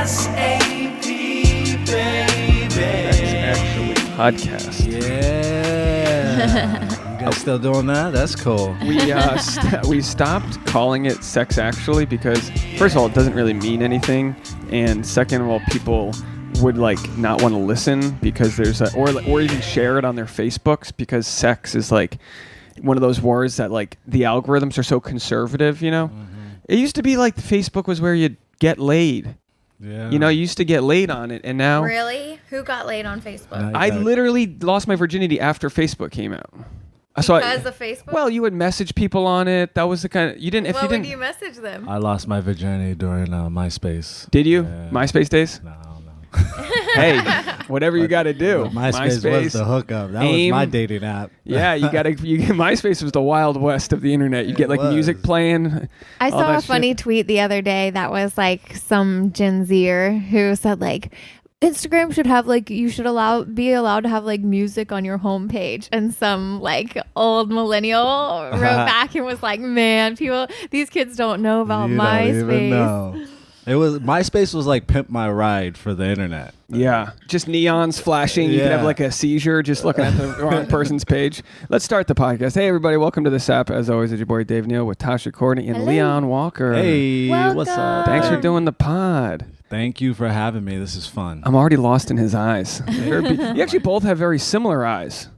SAP, baby. That's actually podcast. Yeah. You guys still doing that? That's cool. We stopped calling it Sex Actually because, first of all, it doesn't really mean anything, and second of all, people would like not want to listen because there's or even share it on their Facebooks because sex is like one of those words that like the algorithms are so conservative, you know. It used to be like Facebook was where you'd get laid. Yeah. You know, you used to get laid on it, and now Really? Who got laid on Facebook? I literally lost my virginity after Facebook came out. Because of Facebook? Well, you would message people on it. That was the kind of What would you message them? I lost my virginity during MySpace. Did you? Yeah. MySpace days? No. Hey, whatever you got to do. MySpace was the hookup. That was my dating app. Yeah, MySpace was the Wild West of the internet. You get like music playing. I saw a funny tweet the other day that was like some Gen Zer who said like, Instagram should have like, you should be allowed to have like music on your homepage, and some like old millennial wrote back and was like, man, these kids don't know about MySpace. Don't even know. MySpace was like Pimp My Ride for the internet. Yeah, just neons flashing. You could have like a seizure just looking at the wrong person's page. Let's start the podcast. Hey, everybody, welcome to the SAP. As always, it's your boy Dave Neal with Tasha Courtney and Hello. Leon Walker. Hey, Welcome. what's up? Thanks for doing the pod. Thank you for having me. This is fun. I'm already lost in his eyes. You actually both have very similar eyes.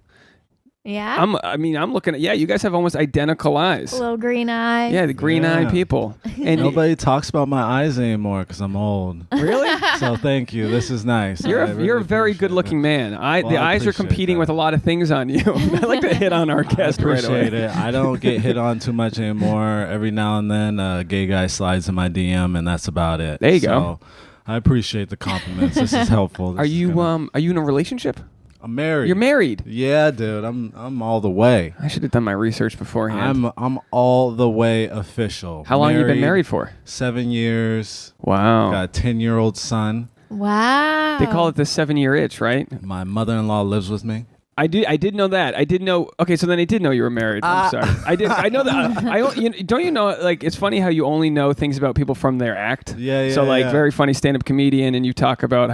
Yeah? I'm looking at, you guys have almost identical eyes. Little green eyes. Yeah, the green-eyed people. And Nobody talks about my eyes anymore because I'm old. Really? So thank you. This is nice. You're I really a very appreciate good-looking it. man. The eyes are appreciate competing that. with a lot of things on you. I like to hit on our guest right away. Appreciate it. I don't get hit on too much anymore. Every now and then, a gay guy slides in my DM, and that's about it. There you go. I appreciate the compliments. This is helpful. Are you in a relationship? I'm married. You're married. Yeah, dude. I'm all the way. I should have done my research beforehand. I'm all the way official. How long have you been married for? 7 years. Wow. Got a 10-year-old son. Wow. They call it the 7-year itch, right? My mother-in-law lives with me. I did know that. I did know. Okay, so then I did know you were married. I'm sorry. I know that. Don't you know? Like, it's funny how you only know things about people from their act. Yeah. So like, very funny stand-up comedian, and you talk about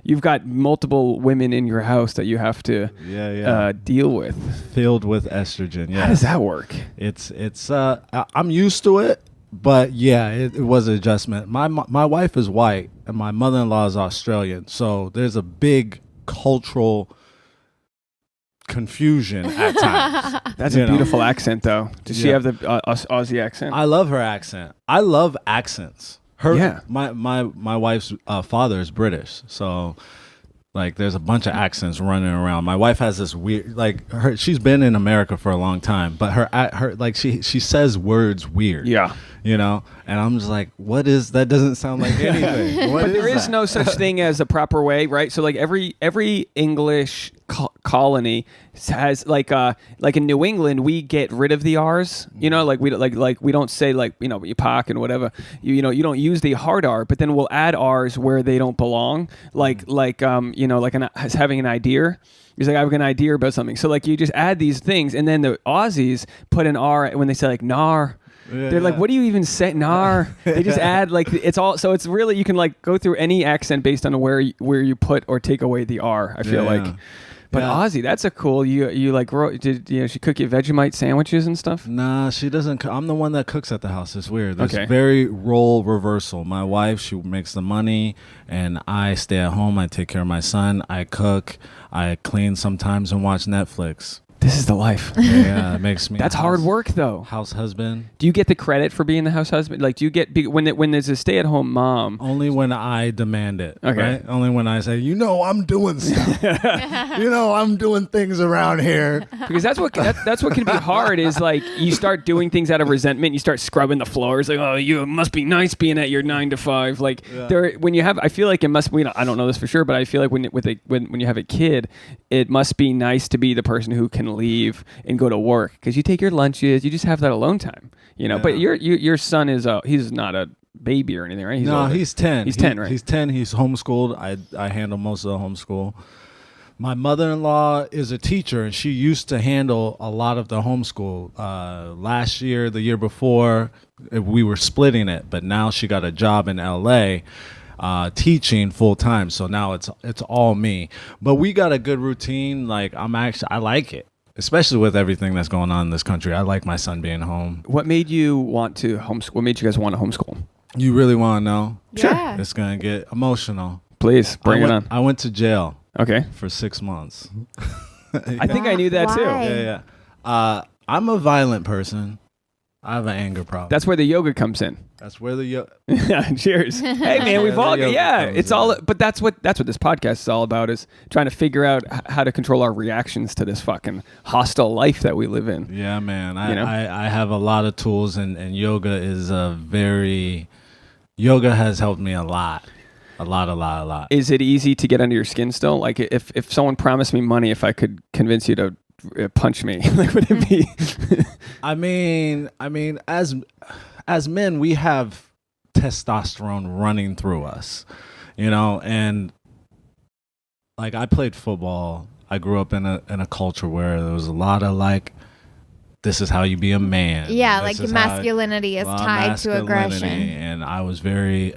you've got multiple women in your house that you have to deal with. Filled with estrogen. Yeah. How does that work? It's I'm used to it, but yeah, it was an adjustment. My wife is white and my mother-in-law is Australian, so there's a big cultural confusion at times. That's a beautiful accent, though. Does she have the Aussie accent? I love her accent. I love accents. My wife's father is British, so like there's a bunch of accents running around. My wife has this weird, like she's been in America for a long time, but her like she says words weird. Yeah. You know, and I'm just like, what is that? Doesn't sound like anything. But there is no such thing as a proper way, right? So like every English colony has like in New England we get rid of the R's, you know, like we don't say like, you know, epoch and whatever, you know, you don't use the hard R, but then we'll add R's where they don't belong, like you know, like having an idea. He's like, I have an idea about something. So like you just add these things, and then the Aussies put an R when they say like nar. They're like, what do you even say? Nar. They just add like it's all. So it's really, you can like go through any accent based on where you put or take away the R. I feel like. But Aussie, that's a cool. You like did she cook you Vegemite sandwiches and stuff? Nah, she doesn't. I'm the one that cooks at the house. It's weird. There's very role reversal. My wife, she makes the money, and I stay at home. I take care of my son. I cook. I clean sometimes and watch Netflix. This is the life. Yeah, it makes me. That's hard work, though. House husband. Do you get the credit for being the house husband? Like, do you get when there's a stay-at-home mom? Only when I demand it. Okay. Right? Only when I say, I'm doing stuff. I'm doing things around here. Because that's what can be hard is like you start doing things out of resentment. You start scrubbing the floors. Like, oh, you must be nice being at your 9 to 5. Like when you have, I feel like it must. I don't know this for sure, but I feel like when you have a kid, it must be nice to be the person who can leave and go to work because you take your lunches. You just have that alone time, you know. Yeah. But your son is he's not a baby or anything, right? He's 10. He's 10, right? He's 10. He's homeschooled. I handle most of the homeschool. My mother-in-law is a teacher, and she used to handle a lot of the homeschool. Last year, the year before, we were splitting it, but now she got a job in L.A. teaching full time. So now it's all me. But we got a good routine. Like I like it, especially with everything that's going on in this country. I like my son being home. What made you want to homeschool? What made you guys want to homeschool? You really want to know? Yeah. It's gonna get emotional. Please bring it on. I went to jail. Okay. For 6 months. I think I knew that too. Why? Yeah. I'm a violent person. I have an anger problem. That's where the yoga comes in. That's where the Yeah, cheers. Hey man, we've all it's all but that's what this podcast is all about, is trying to figure out how to control our reactions to this fucking hostile life that we live in. Yeah, man. You know? I have a lot of tools, and yoga is yoga has helped me a lot. A lot. Is it easy to get under your skin still? Like if someone promised me money if I could convince you to punch me, like would it be I mean as men, we have testosterone running through us, you know, and like I played football. I grew up in a culture where there was a lot of like, this is how you be a man. Yeah, This like is masculinity is tied to aggression. And I was very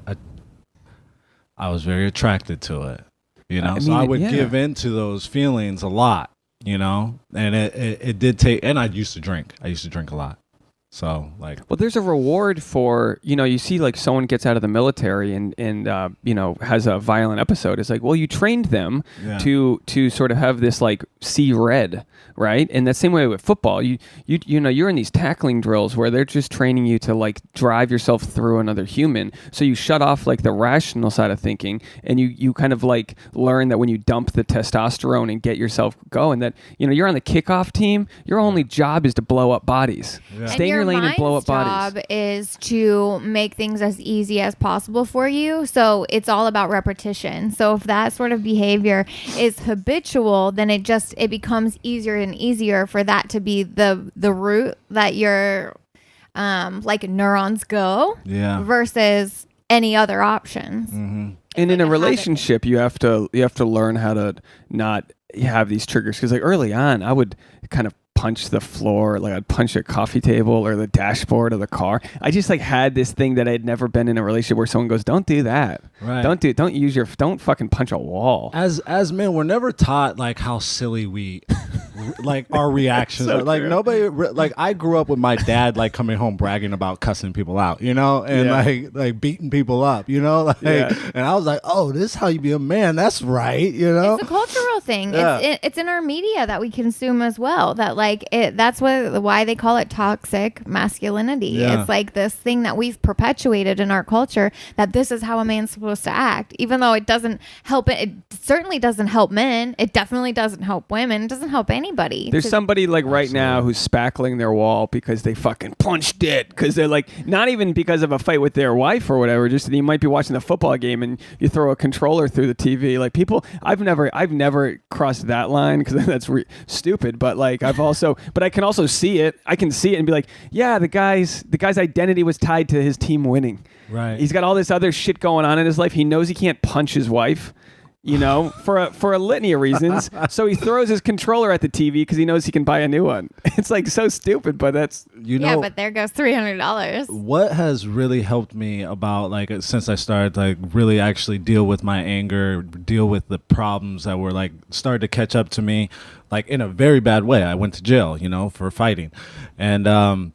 attracted to it, you know. So I would give into those feelings a lot, you know. And it did take. And I used to drink. I used to drink a lot. So like, well, there's a reward for, you know, you see like someone gets out of the military and you know, has a violent episode. It's like, well, you trained them to sort of have this like see red, right? And the same way with football, you know, you're in these tackling drills where they're just training you to like drive yourself through another human. So you shut off like the rational side of thinking, and you kind of like learn that when you dump the testosterone and get yourself going, that, you know, you're on the kickoff team, your only job is to blow up bodies. Yeah. Stay in your lane and blow up job bodies. is to make things as easy as possible for you. So it's all about repetition. So if that sort of behavior is habitual, then it becomes easier and easier for that to be the route that your like neurons go versus any other options. Mm-hmm. And in a relationship, you have to learn how to not have these triggers, because like early on, I would kind of punch the floor, like I'd punch a coffee table or the dashboard of the car. I just like had this thing that I'd never been in a relationship where someone goes, "Don't do that. Right. Don't fucking punch a wall." As men, we're never taught like how silly we like our reactions So are. Like true. nobody like I grew up with my dad like coming home bragging about cussing people out, you know, and like beating people up, you know, like, and I was like, oh, this is how you be a man. That's right, you know. It's a cultural thing. Yeah. It's in our media that we consume as well. That like that's why they call it toxic masculinity. Yeah. It's like this thing that we've perpetuated in our culture, that this is how a man's supposed to act, even though it doesn't help it. It certainly doesn't help men. It definitely doesn't help women. It doesn't help anybody. There's somebody like right now who's spackling their wall because they fucking punched it, because they're like, not even because of a fight with their wife or whatever, just that you might be watching the football game and you throw a controller through the TV. Like people, I've never crossed that line because that's stupid. But like but I can also see it. I can see it and be like, yeah, the guy's identity was tied to his team winning. Right. He's got all this other shit going on in his life. He knows he can't punch his wife, you know, for a litany of reasons. So he throws his controller at the TV because he knows he can buy a new one. It's like so stupid, but that's, you know. Yeah, but there goes $300. What has really helped me about like since I started like really actually deal with my anger, deal with the problems that were like started to catch up to me, like in a very bad way. I went to jail, you know, for fighting, and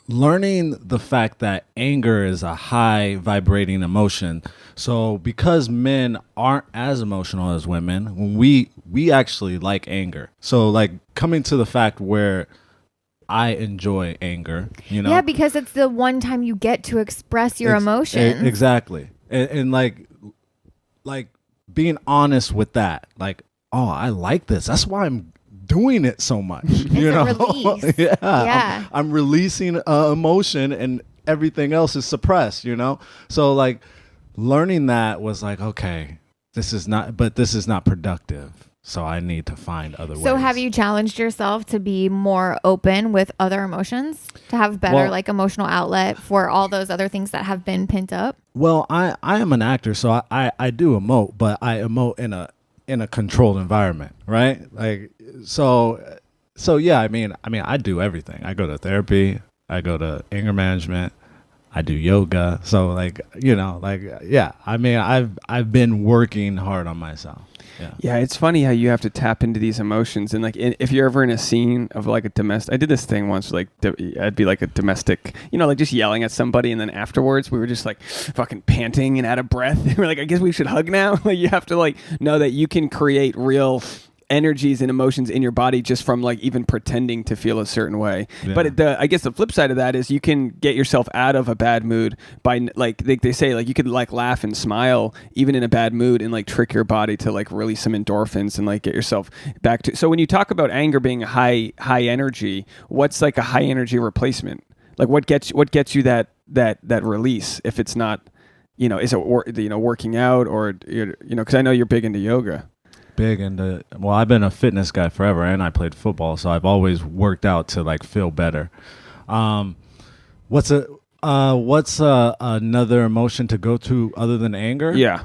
learning the fact that anger is a high vibrating emotion. So because men aren't as emotional as women, when we actually like anger. So like coming to the fact where I enjoy anger, you know. Yeah, because it's the one time you get to express your emotions. Exactly. And like being honest with that. Like, oh, I like this. That's why I'm doing it so much. You know? Release. Yeah. I'm releasing emotion, and everything else is suppressed, you know? So like learning that was like, okay, this is not productive. So I need to find other ways. So have you challenged yourself to be more open with other emotions, to have better like emotional outlet for all those other things that have been pent up? Well, I am an actor, so I do emote, but I emote in a controlled environment, right? Like so yeah, I mean I do everything. I go to therapy, I go to anger management, I do yoga. So like, yeah, I mean, I've been working hard on myself. Yeah, it's funny how you have to tap into these emotions, and like if you're ever in a scene of like a domestic, I did this thing once, like I'd be like a domestic, like just yelling at somebody, and then afterwards we were just like fucking panting and out of breath. And we're like, I guess we should hug now. Like you have to like know that you can create real energies and emotions in your body just from like even pretending to feel a certain way. Yeah. But I guess the flip side of that is you can get yourself out of a bad mood by like they say like you could like laugh and smile even in a bad mood and like trick your body to like release some endorphins and like get yourself back to. So when you talk about anger being a high energy, what's like a high energy replacement? Like what gets you that release if it's not, is it working out or because I know you're big into yoga. I've been a fitness guy forever, and I played football, so I've always worked out to like feel better. What's another emotion to go to other than anger? Yeah.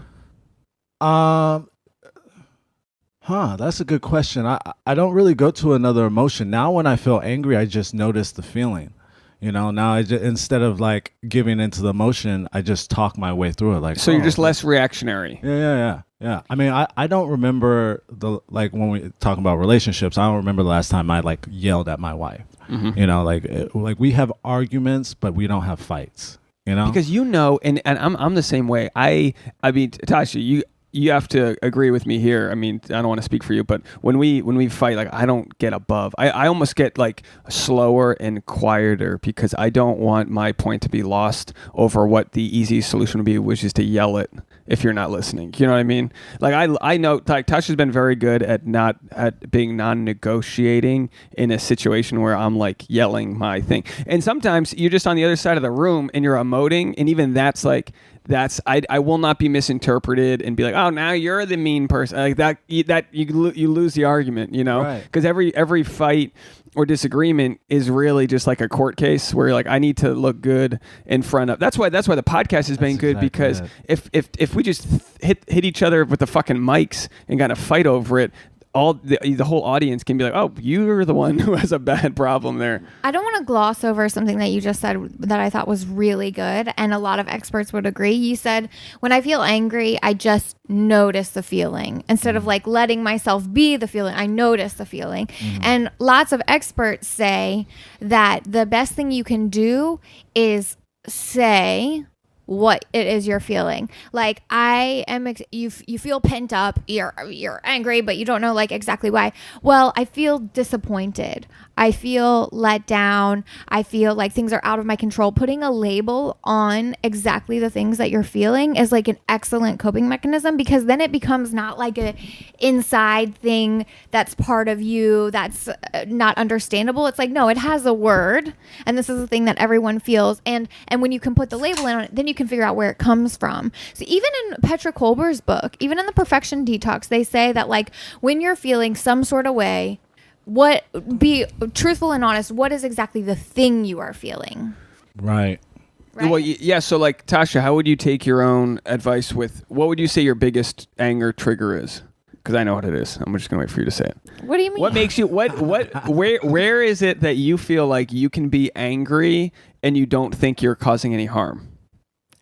That's a good question. I don't really go to another emotion. Now when I feel angry, I just notice the feeling. Now instead of like giving into the emotion, I just talk my way through it. Like, so you're just less reactionary. Yeah. I mean, I don't remember when we talk about relationships, I don't remember the last time I like yelled at my wife. Mm-hmm. Like we have arguments, but we don't have fights. Because and I'm the same way. I mean, Tasha, you have to agree with me here. I mean, I don't want to speak for you, but when we fight, like I don't get above. I almost get like slower and quieter because I don't want my point to be lost over what the easy solution would be, which is to yell it if you're not listening. You know what I mean? Like I know like Tasha's been very good at being non-negotiating in a situation where I'm like yelling my thing. And sometimes you're just on the other side of the room and you're emoting, and even that's like I will not be misinterpreted and be like, oh, now you're the mean person, like that you lose the argument, right. Because every fight or disagreement is really just like a court case where you're like, I need to look good in front of. That's why the podcast has been good, because if we just hit each other with the fucking mics and got to fight over it, the whole audience can be like, oh, you're the one who has a bad problem there. I don't want to gloss over something that you just said that I thought was really good, and a lot of experts would agree. You said, when I feel angry, I just notice the feeling. Instead of like letting myself be the feeling, I notice the feeling. Mm-hmm. And lots of experts say that the best thing you can do is say what it is you're feeling. Like you feel pent up, you're angry, but you don't know like exactly why. Well, I feel disappointed. I feel let down. I feel like things are out of my control. Putting a label on exactly the things that you're feeling is like an excellent coping mechanism, because then it becomes not like a inside thing that's part of you that's not understandable. It's like, no, it has a word, and this is the thing that everyone feels. And when you can put the label in on it, then you can figure out where it comes from. So even in Petra Kolber's book, even in the Perfection Detox, they say that like when you're feeling some sort of way, be truthful and honest. What is exactly the thing you are feeling? Right. Well, yeah. So like, Tasha, how would you take your own advice with, what would you say your biggest anger trigger is? Because I know what it is. I'm just gonna wait for you to say it. What do you mean? What makes you where is it that you feel like you can be angry and you don't think you're causing any harm?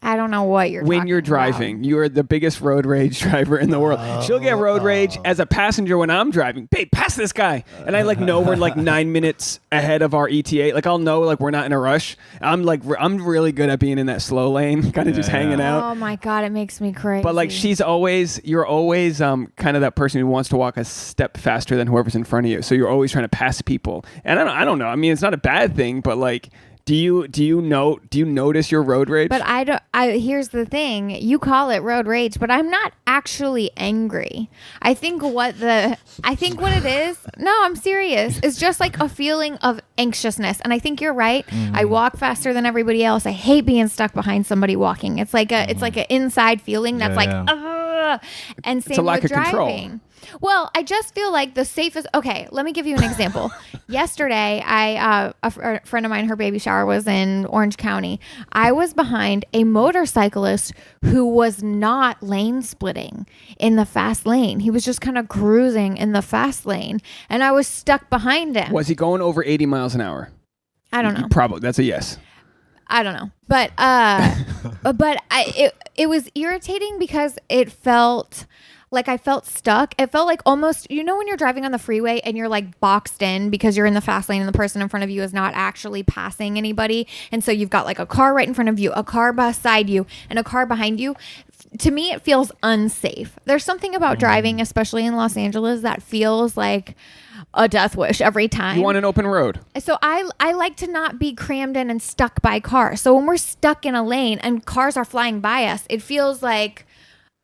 I don't know what you're when you're driving about. You're the biggest road rage driver in the world. She'll get road rage as a passenger when I'm driving. Babe, pass this guy. And I like know we're like 9 minutes ahead of our ETA. Like I'll know like we're not in a rush. I'm really good at being in that slow lane, kind of just hanging out. Oh my God, it makes me crazy. But like you're always kind of that person who wants to walk a step faster than whoever's in front of you. So you're always trying to pass people. And I don't know. I mean, it's not a bad thing, but like, do you notice your road rage? But here's the thing. You call it road rage, but I'm not actually angry. I think what it is, no, I'm serious, is just like a feeling of anxiousness. And I think you're right. Mm. I walk faster than everybody else. I hate being stuck behind somebody walking. It's like it's like an inside feeling that's and same it's a lack with of driving. Control. Well, I just feel like the safest. Okay, let me give you an example. Yesterday, a friend of mine, her baby shower was in Orange County. I was behind a motorcyclist who was not lane splitting in the fast lane. He was just kind of cruising in the fast lane, and I was stuck behind him. Was he going over 80 miles an hour? I don't know. Probably. That's a yes. I don't know. But it was irritating because it felt like I felt stuck. It felt like almost, you know, when you're driving on the freeway and you're like boxed in because you're in the fast lane and the person in front of you is not actually passing anybody. And so you've got like a car right in front of you, a car beside you, and a car behind you. To me, it feels unsafe. There's something about driving, especially in Los Angeles, that feels like a death wish every time. You want an open road. So I like to not be crammed in and stuck by cars. So when we're stuck in a lane and cars are flying by us, it feels like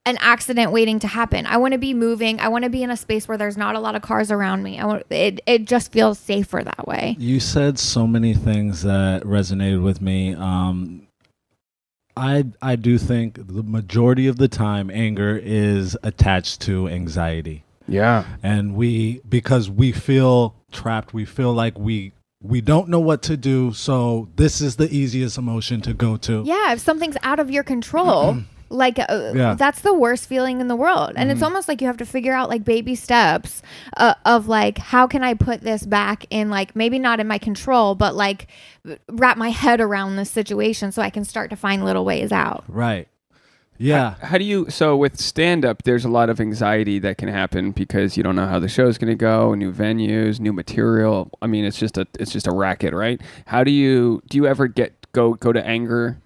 an accident waiting to happen. I want to be moving. I want to be in a space where there's not a lot of cars around me. It just feels safer that way. You said so many things that resonated with me. I do think the majority of the time anger is attached to anxiety. Yeah. And because we feel trapped, we feel like we don't know what to do, so this is the easiest emotion to go to. Yeah, if something's out of your control, like that's the worst feeling in the world. And it's almost like you have to figure out like baby steps of like, how can I put this back in, like, maybe not in my control, but like wrap my head around this situation so I can start to find little ways out. Right. Yeah. How do you, so with stand-up, there's a lot of anxiety that can happen because you don't know how the show's going to go, new venues, new material. I mean, it's just a racket, right? How do you ever go to anger?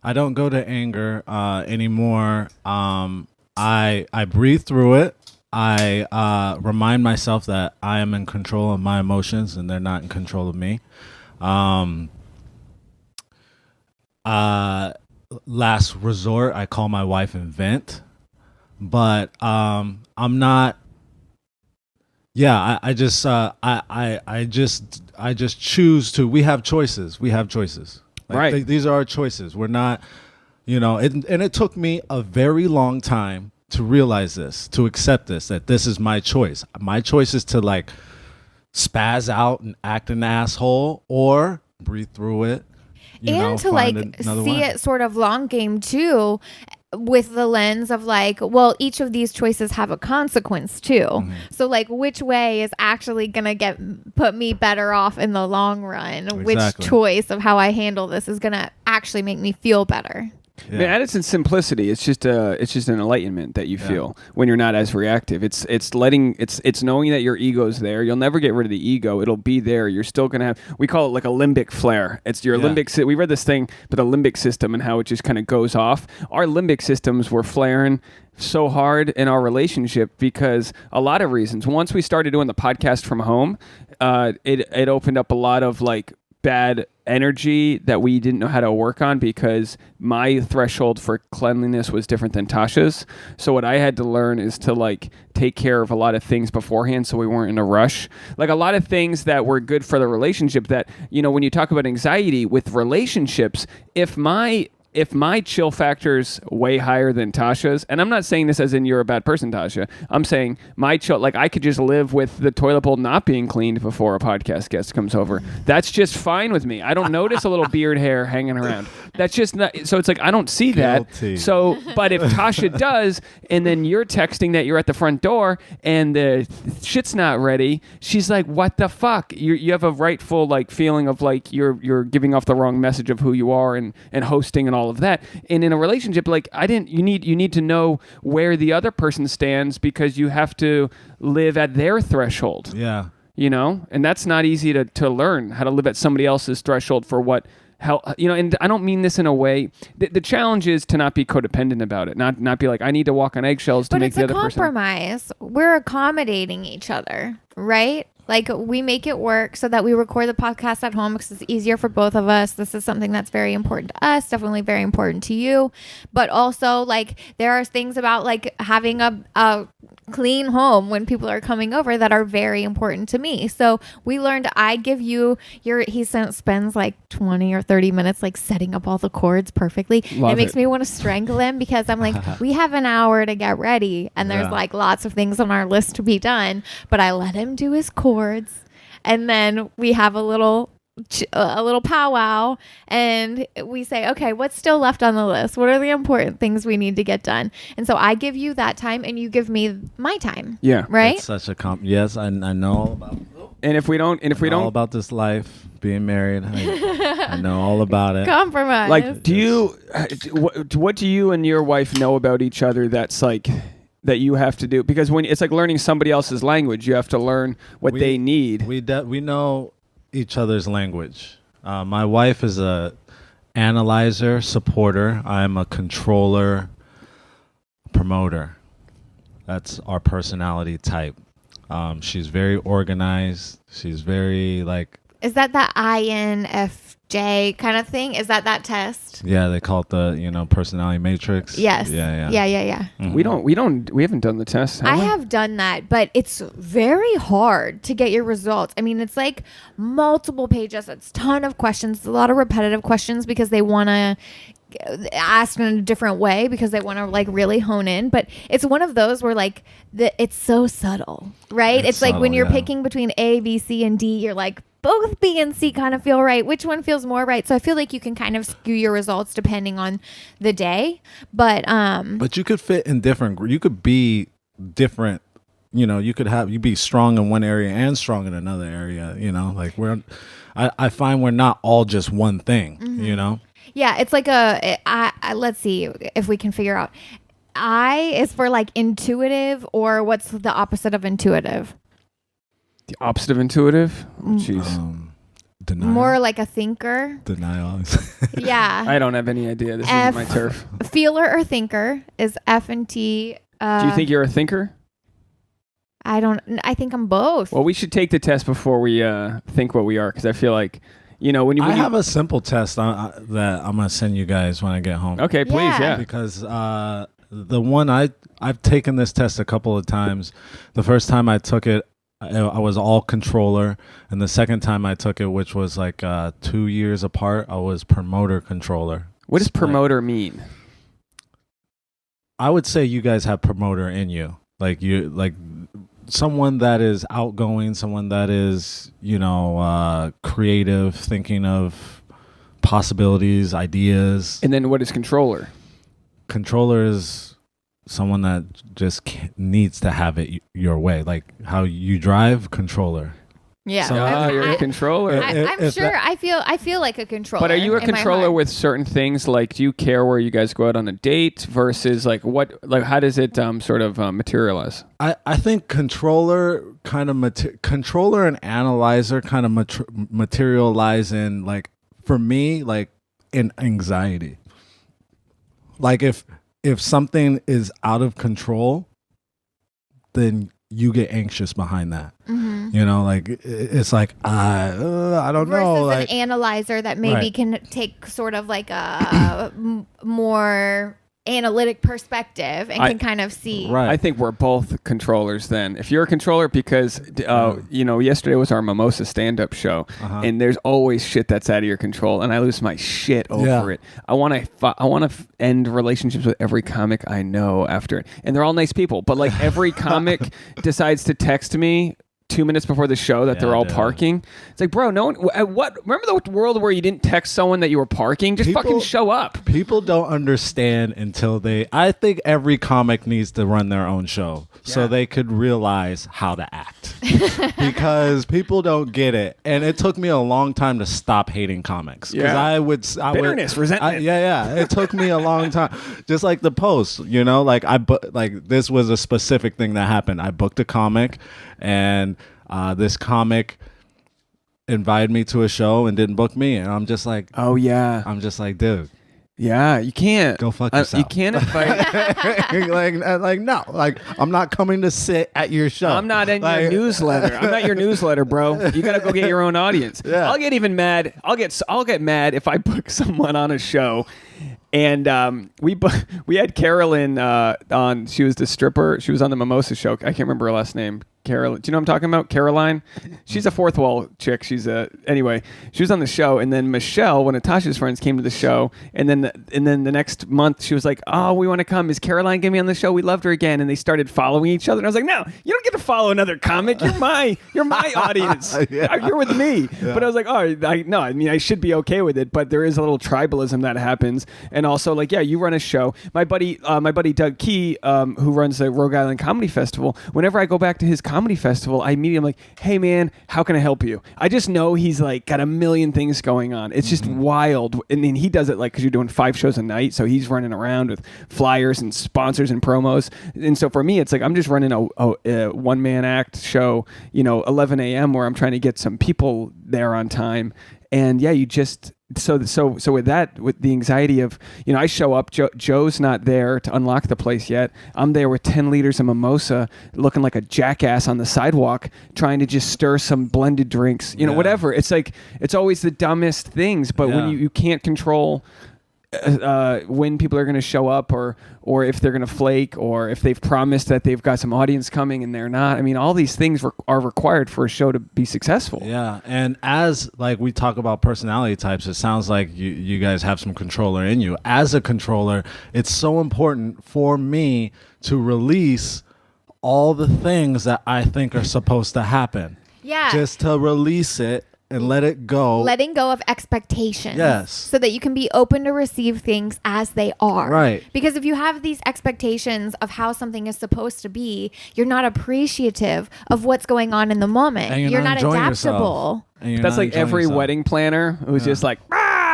I don't go to anger anymore. I breathe through it. I remind myself that I am in control of my emotions and they're not in control of me. Last resort, I call my wife and vent. But I'm not. Yeah, I just choose to. We have choices. Like, right. These are our choices. We're not, and it took me a very long time to realize this, to accept this, that this is my choice. My choice is to like spaz out and act an asshole or breathe through it. And to like see it sort of long game too, with the lens of like, well, each of these choices have a consequence too. Mm-hmm. So like, which way is actually going to put me better off in the long run? Exactly. Which choice of how I handle this is going to actually make me feel better? Yeah. I mean, at its simplicity, it's just an enlightenment that you feel when you're not as reactive. It's knowing that your ego's there. You'll never get rid of the ego. It'll be there. You're still gonna have. We call it like a limbic flare. It's your limbic. We read this thing, but the limbic system and how it just kind of goes off. Our limbic systems were flaring so hard in our relationship because a lot of reasons. Once we started doing the podcast from home, it opened up a lot of like bad energy that we didn't know how to work on because my threshold for cleanliness was different than Tasha's. So what I had to learn is to like take care of a lot of things beforehand so we weren't in a rush. Like a lot of things that were good for the relationship that, when you talk about anxiety with relationships, if my chill factor's way higher than Tasha's, and I'm not saying this as in you're a bad person, Tasha. I'm saying my chill, like I could just live with the toilet bowl not being cleaned before a podcast guest comes over. That's just fine with me. I don't notice a little beard hair hanging around. That's just not, so it's like, I don't see Guilty. that. So, but if Tasha does, and then you're texting that you're at the front door and the shit's not ready, she's like, what the fuck? You have a rightful like feeling of like you're giving off the wrong message of who you are and hosting and all of that. And in a relationship, like you need to know where the other person stands because you have to live at their threshold. Yeah. And that's not easy to learn how to live at somebody else's threshold for what and I don't mean this in a way. The challenge is to not be codependent about it, not be like I need to walk on eggshells to make the other person. But it's a compromise. We're accommodating each other, right? Like we make it work so that we record the podcast at home because it's easier for both of us. This is something that's very important to us, definitely very important to you. But also like there are things about like having a clean home when people are coming over that are very important to me. So we learned I give you he spends like 20 or 30 minutes like setting up all the cords perfectly. It makes me want to strangle him because I'm like, we have an hour to get ready and there's like lots of things on our list to be done, but I let him do his cords and then we have a little powwow and we say, okay, what's still left on the list? What are the important things we need to get done? And so I give you that time and you give me my time. Yeah. Right. It's such a yes, I know all about. And if we don't all about this life, being married. I know all about it. Compromise. Like, do you? What do you and your wife know about each other? That's like that you have to do, because when it's like learning somebody else's language, you have to learn what they need. We know each other's language. My wife is a analyzer, supporter. I'm a controller, promoter. That's our personality type. She's very organized. She's very like. Is that INFJ kind of thing? Is that test? Yeah, they call it the personality matrix. Yes. Yeah. Mm-hmm. We haven't done the test. I have done that, but it's very hard to get your results. I mean, it's like multiple pages. It's a ton of questions, a lot of repetitive questions because they want to ask in a different way because they want to like really hone in. But it's one of those where like it's so subtle, right? It's like when you're picking between A, B, C, and D, you're like, both B and C kind of feel right. Which one feels more right? So I feel like you can kind of skew your results depending on the day. But you could fit in different. You could be different. You'd be strong in one area and strong in another area. Like I find we're not all just one thing. Mm-hmm. Yeah, it's like let's see if we can figure out. I is for like intuitive, or what's the opposite of intuitive? The opposite of intuitive? Jeez. Denial. More like a thinker. Denial. Yeah. I don't have any idea. This isn't my turf. Feeler or thinker is F and T. Do you think you're a thinker? I think I'm both. Well, we should take the test before we think what we are, because I feel like, I have a simple test that I'm going to send you guys when I get home. Okay, please, yeah. Because the one I've taken this test a couple of times. The first time I took it, I was all controller, and the second time I took it, which was like 2 years apart, I was promoter controller. What does promoter mean? I would say you guys have promoter in you, like someone that is outgoing, someone that is creative, thinking of possibilities, ideas. And then what is controller? Controller is someone that just needs to have it your way, like how you drive. Controller. Yeah. So you're a controller. I'm sure. I feel like a controller. But are you a controller with certain things? Like, do you care where you guys go out on a date versus like what? Like, how does it sort of materialize? I think controller controller and analyzer kind of materialize in, like, for me, like in anxiety. Like if something is out of control, then you get anxious behind that. Mm-hmm. Like it's like I don't know. Versus like an analyzer that maybe can take sort of like a more analytic perspective and can kind of see. Right. I think we're both controllers then. If you're a controller, because yesterday was our Mimosa stand-up show, and there's always shit that's out of your control, and I lose my shit over it. I want to end relationships with every comic I know after it, and they're all nice people, but like every comic decides to text me 2 minutes before the show that they're all parking. It's like, bro, no one. Remember the world where you didn't text someone that you were parking? Just fucking show up. People don't understand until I think every comic needs to run their own show so they could realize how to act, because people don't get it. And it took me a long time to stop hating comics, because bitterness, resentment. It took me a long time. Just like the post, like this was a specific thing that happened. I booked a comic, and this comic invited me to a show and didn't book me, and I'm just like, oh yeah, dude, yeah, you can't go fuck yourself. You can't invite like I'm not coming to sit at your show. I'm not in your newsletter. I'm not your newsletter, bro. You gotta go get your own audience. Yeah. I'll get even mad. I'll get mad if I book someone on a show. And we had Carolyn on. She was the stripper. She was on the Mimosa show. I can't remember her last name. Carolyn. Do you know what I'm talking about? Caroline. She's a fourth wall chick. Anyway. She was on the show, and then Michelle, one of Tasha's friends, came to the show, and then the next month she was like, "Oh, we want to come. Is Caroline going to be on the show? We loved her again." And they started following each other. And I was like, "No, you don't get to follow another comic. You're my audience. You're with me." Yeah. But I was like, I should be okay with it, but there is a little tribalism that happens. And also, like, you run a show. My buddy Doug Key, who runs the Rogue Island Comedy Festival, whenever I go back to his comedy festival, I meet him like, hey man, how can I help you? I just know he's like got a million things going on. It's just wild. And then he does it like, cause you're doing 5 shows a night. So he's running around with flyers and sponsors and promos. And so for me, it's like, I'm just running a one-man act show, 11 a.m. where I'm trying to get some people there on time. And yeah, you just, so with that, with the anxiety of, I show up, Joe's not there to unlock the place yet. I'm there with 10 liters of mimosa, looking like a jackass on the sidewalk, trying to just stir some blended drinks, whatever. It's like, it's always the dumbest things, but when you can't control when people are going to show up or if they're going to flake or if they've promised that they've got some audience coming and they're not. I mean, all these things are required for a show to be successful. Yeah. And as like we talk about personality types, it sounds like you guys have some controller in you. As a controller, it's so important for me to release all the things that I think are supposed to happen. Yeah. Just to release it. And let it go. Letting go of expectations. Yes. So that you can be open to receive things as they are. Right. Because if you have these expectations of how something is supposed to be, you're not appreciative of what's going on in the moment. And you're not adaptable. That's like every wedding planner who's just like,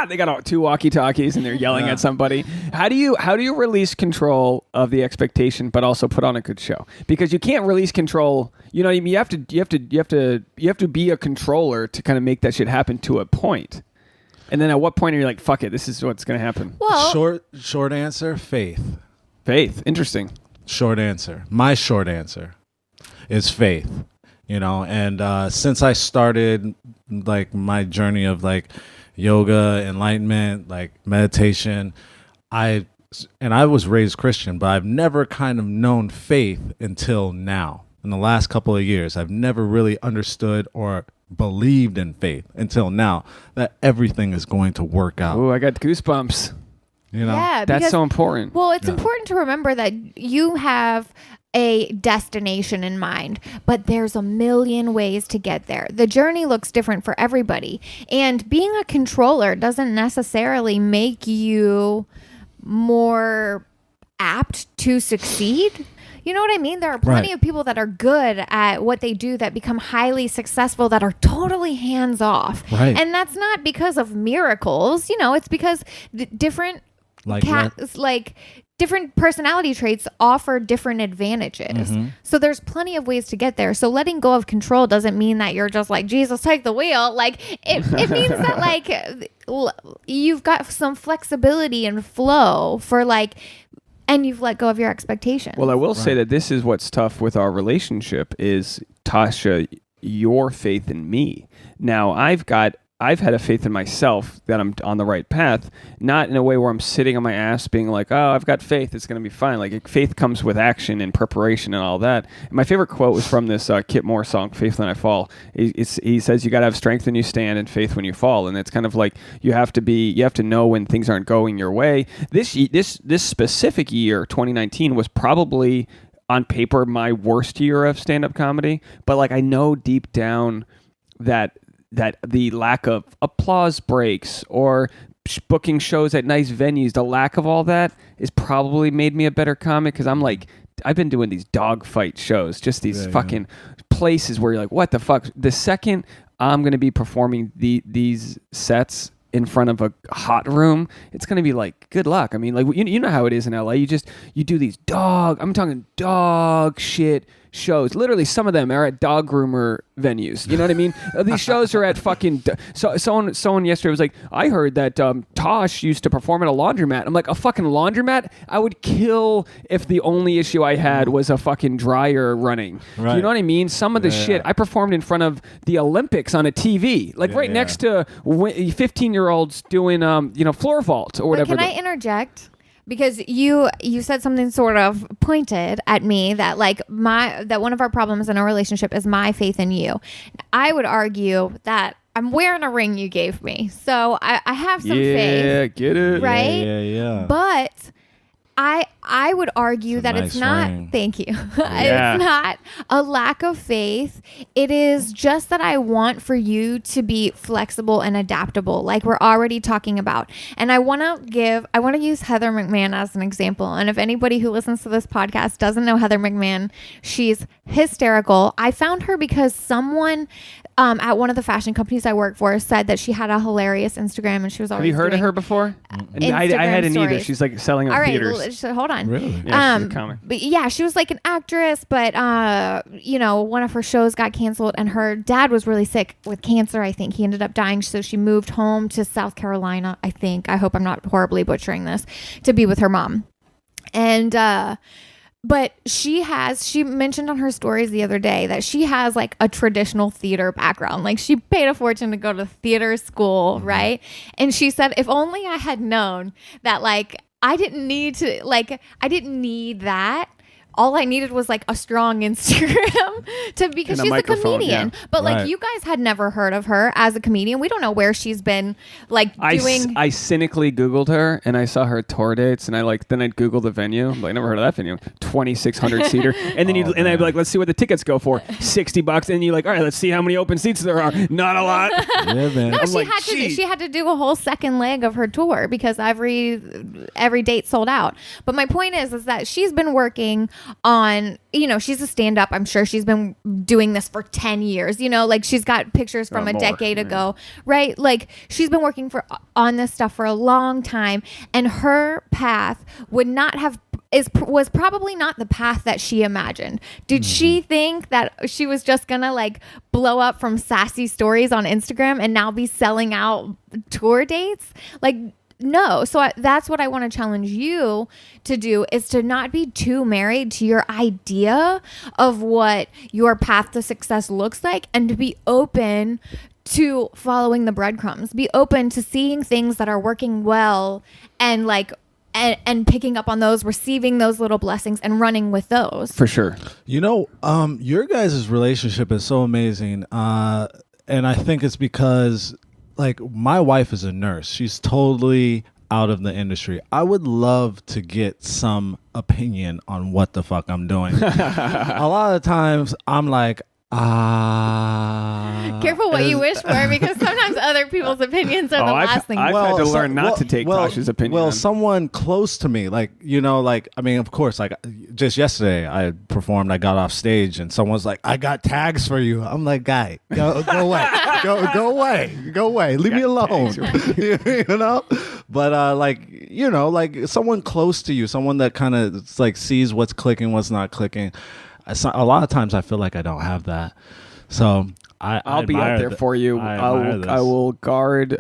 they got 2 walkie-talkies and they're yelling at somebody. How do you release control of the expectation but also put on a good show? Because you can't release control. You know what I mean? You have to be a controller to kind of make that shit happen to a point. And then at what point are you like, fuck it, this is what's going to happen? Well, short answer, faith. Faith. Interesting. Short answer. My short answer is faith. And since I started like my journey of like yoga, enlightenment, like meditation, I was raised Christian, but I've never kind of known faith until now. In the last couple of years, I've never really understood or believed in faith until now that everything is going to work out. Oh, I got goosebumps. Yeah, that's so important. Well, it's important to remember that you have a destination in mind, but there's a million ways to get there. The journey looks different for everybody. And being a controller doesn't necessarily make you more apt to succeed. You know what I mean? There are plenty of people that are good at what they do that become highly successful that are totally hands off. Right. And that's not because of miracles. It's because different different personality traits offer different advantages. Mm-hmm. So there's plenty of ways to get there. So letting go of control doesn't mean that you're just like, Jesus, take the wheel. Like it means that like you've got some flexibility and flow for like, and you've let go of your expectations. Well, I will say that this is what's tough with our relationship is, Tasha, your faith in me. Now, I've had a faith in myself that I'm on the right path, not in a way where I'm sitting on my ass being like, oh, I've got faith, it's going to be fine. Like, faith comes with action and preparation and all that. And my favorite quote was from this Kit Moore song, Faith When I Fall. He says, you got to have strength when you stand and faith when you fall. And it's kind of like you have to know when things aren't going your way. This specific year, 2019, was probably on paper my worst year of stand-up comedy. But like, I know deep down that the lack of applause breaks or booking shows at nice venues, the lack of all that is probably made me a better comic because I'm like, I've been doing these dogfight shows, just these fucking places where you're like, what the fuck? The second I'm going to be performing these sets in front of a hot room, it's going to be like, good luck. I mean, like, you know how it is in LA. You do these I'm talking dog shit shows. Literally, some of them are at dog groomer venues. You know what I mean? These shows are at fucking... Someone yesterday was like, I heard that Tosh used to perform at a laundromat. I'm like, a fucking laundromat? I would kill if the only issue I had was a fucking dryer running. Right. You know what I mean? Some of the shit... I performed in front of the Olympics on a TV. Like next to 15-year-olds doing, floor vault or whatever. Can I interject? Because you said something sort of pointed at me that like that one of our problems in our relationship is my faith in you. I would argue that I'm wearing a ring you gave me, so I have some faith. Yeah, get it. Right? Yeah. But I I would argue that nice it's not, ring. thank you. Yeah. It's not a lack of faith. It is just that I want for you to be flexible and adaptable, like we're already talking about. And I want to use Heather McMahon as an example. And if anybody who listens to this podcast doesn't know Heather McMahon, she's hysterical. I found her because someone at one of the fashion companies I work for said that she had a hilarious Instagram and she was always Have you heard of doing her before? I Instagram hadn't either. stories. She's like selling All at right, theaters. so hold on. Really? Yeah, she's a comic. But yeah, she was like an actress, but one of her shows got canceled and her dad was really sick with cancer. I think he ended up dying. So she moved home to South Carolina, I think. I hope I'm not horribly butchering this, to be with her mom. And, but she mentioned on her stories the other day that she has like a traditional theater background. Like she paid a fortune to go to theater school, right? And she said, if only I had known that like, I didn't need that. All I needed was like a strong Instagram because And a she's a microphone, comedian. yeah. But like Right. you guys had never heard of her as a comedian. We don't know where she's been like doing. I cynically Googled her and I saw her tour dates and then I'd Google the venue. I'm like, never heard of that venue. 2,600 seater. And then I'd be like, let's see what the tickets go for. $60. And you're like, all right, let's see how many open seats there are. Not a lot. Yeah, man. No, I'm she like, had to. "Gee." She had to do a whole second leg of her tour because every date sold out. But my point is that she's been working on. She's a stand-up. I'm sure she's been doing this for 10 years. Like she's got pictures from a more, decade yeah. ago, right? Like she's been working on this stuff for a long time, and her path was probably not the path that she imagined. Did she think that she was just gonna like blow up from sassy stories on Instagram and now be selling out tour dates? Like, no. So that's what I want to challenge you to do, is to not be too married to your idea of what your path to success looks like, and to be open to following the breadcrumbs. Be open to seeing things that are working well and like and picking up on those, receiving those little blessings and running with those. For sure. Your guys' relationship is so amazing. And I think it's because like my wife is a nurse. She's totally out of the industry. I would love to get some opinion on what the fuck I'm doing. A lot of times I'm like, Careful what you wish for, because sometimes other people's opinions are the last thing. I've had to learn not to take Tasha's opinion. Well, on. someone close to me, like, I mean, of course, like just yesterday I performed, I got off stage and someone's like, I got tags for you. I'm like, guy, go away. Go away. Leave me alone. But like someone close to you, someone that kind of like sees what's clicking, what's not clicking. A lot of times I feel like I don't have that. So I'll be out there for you. I will guard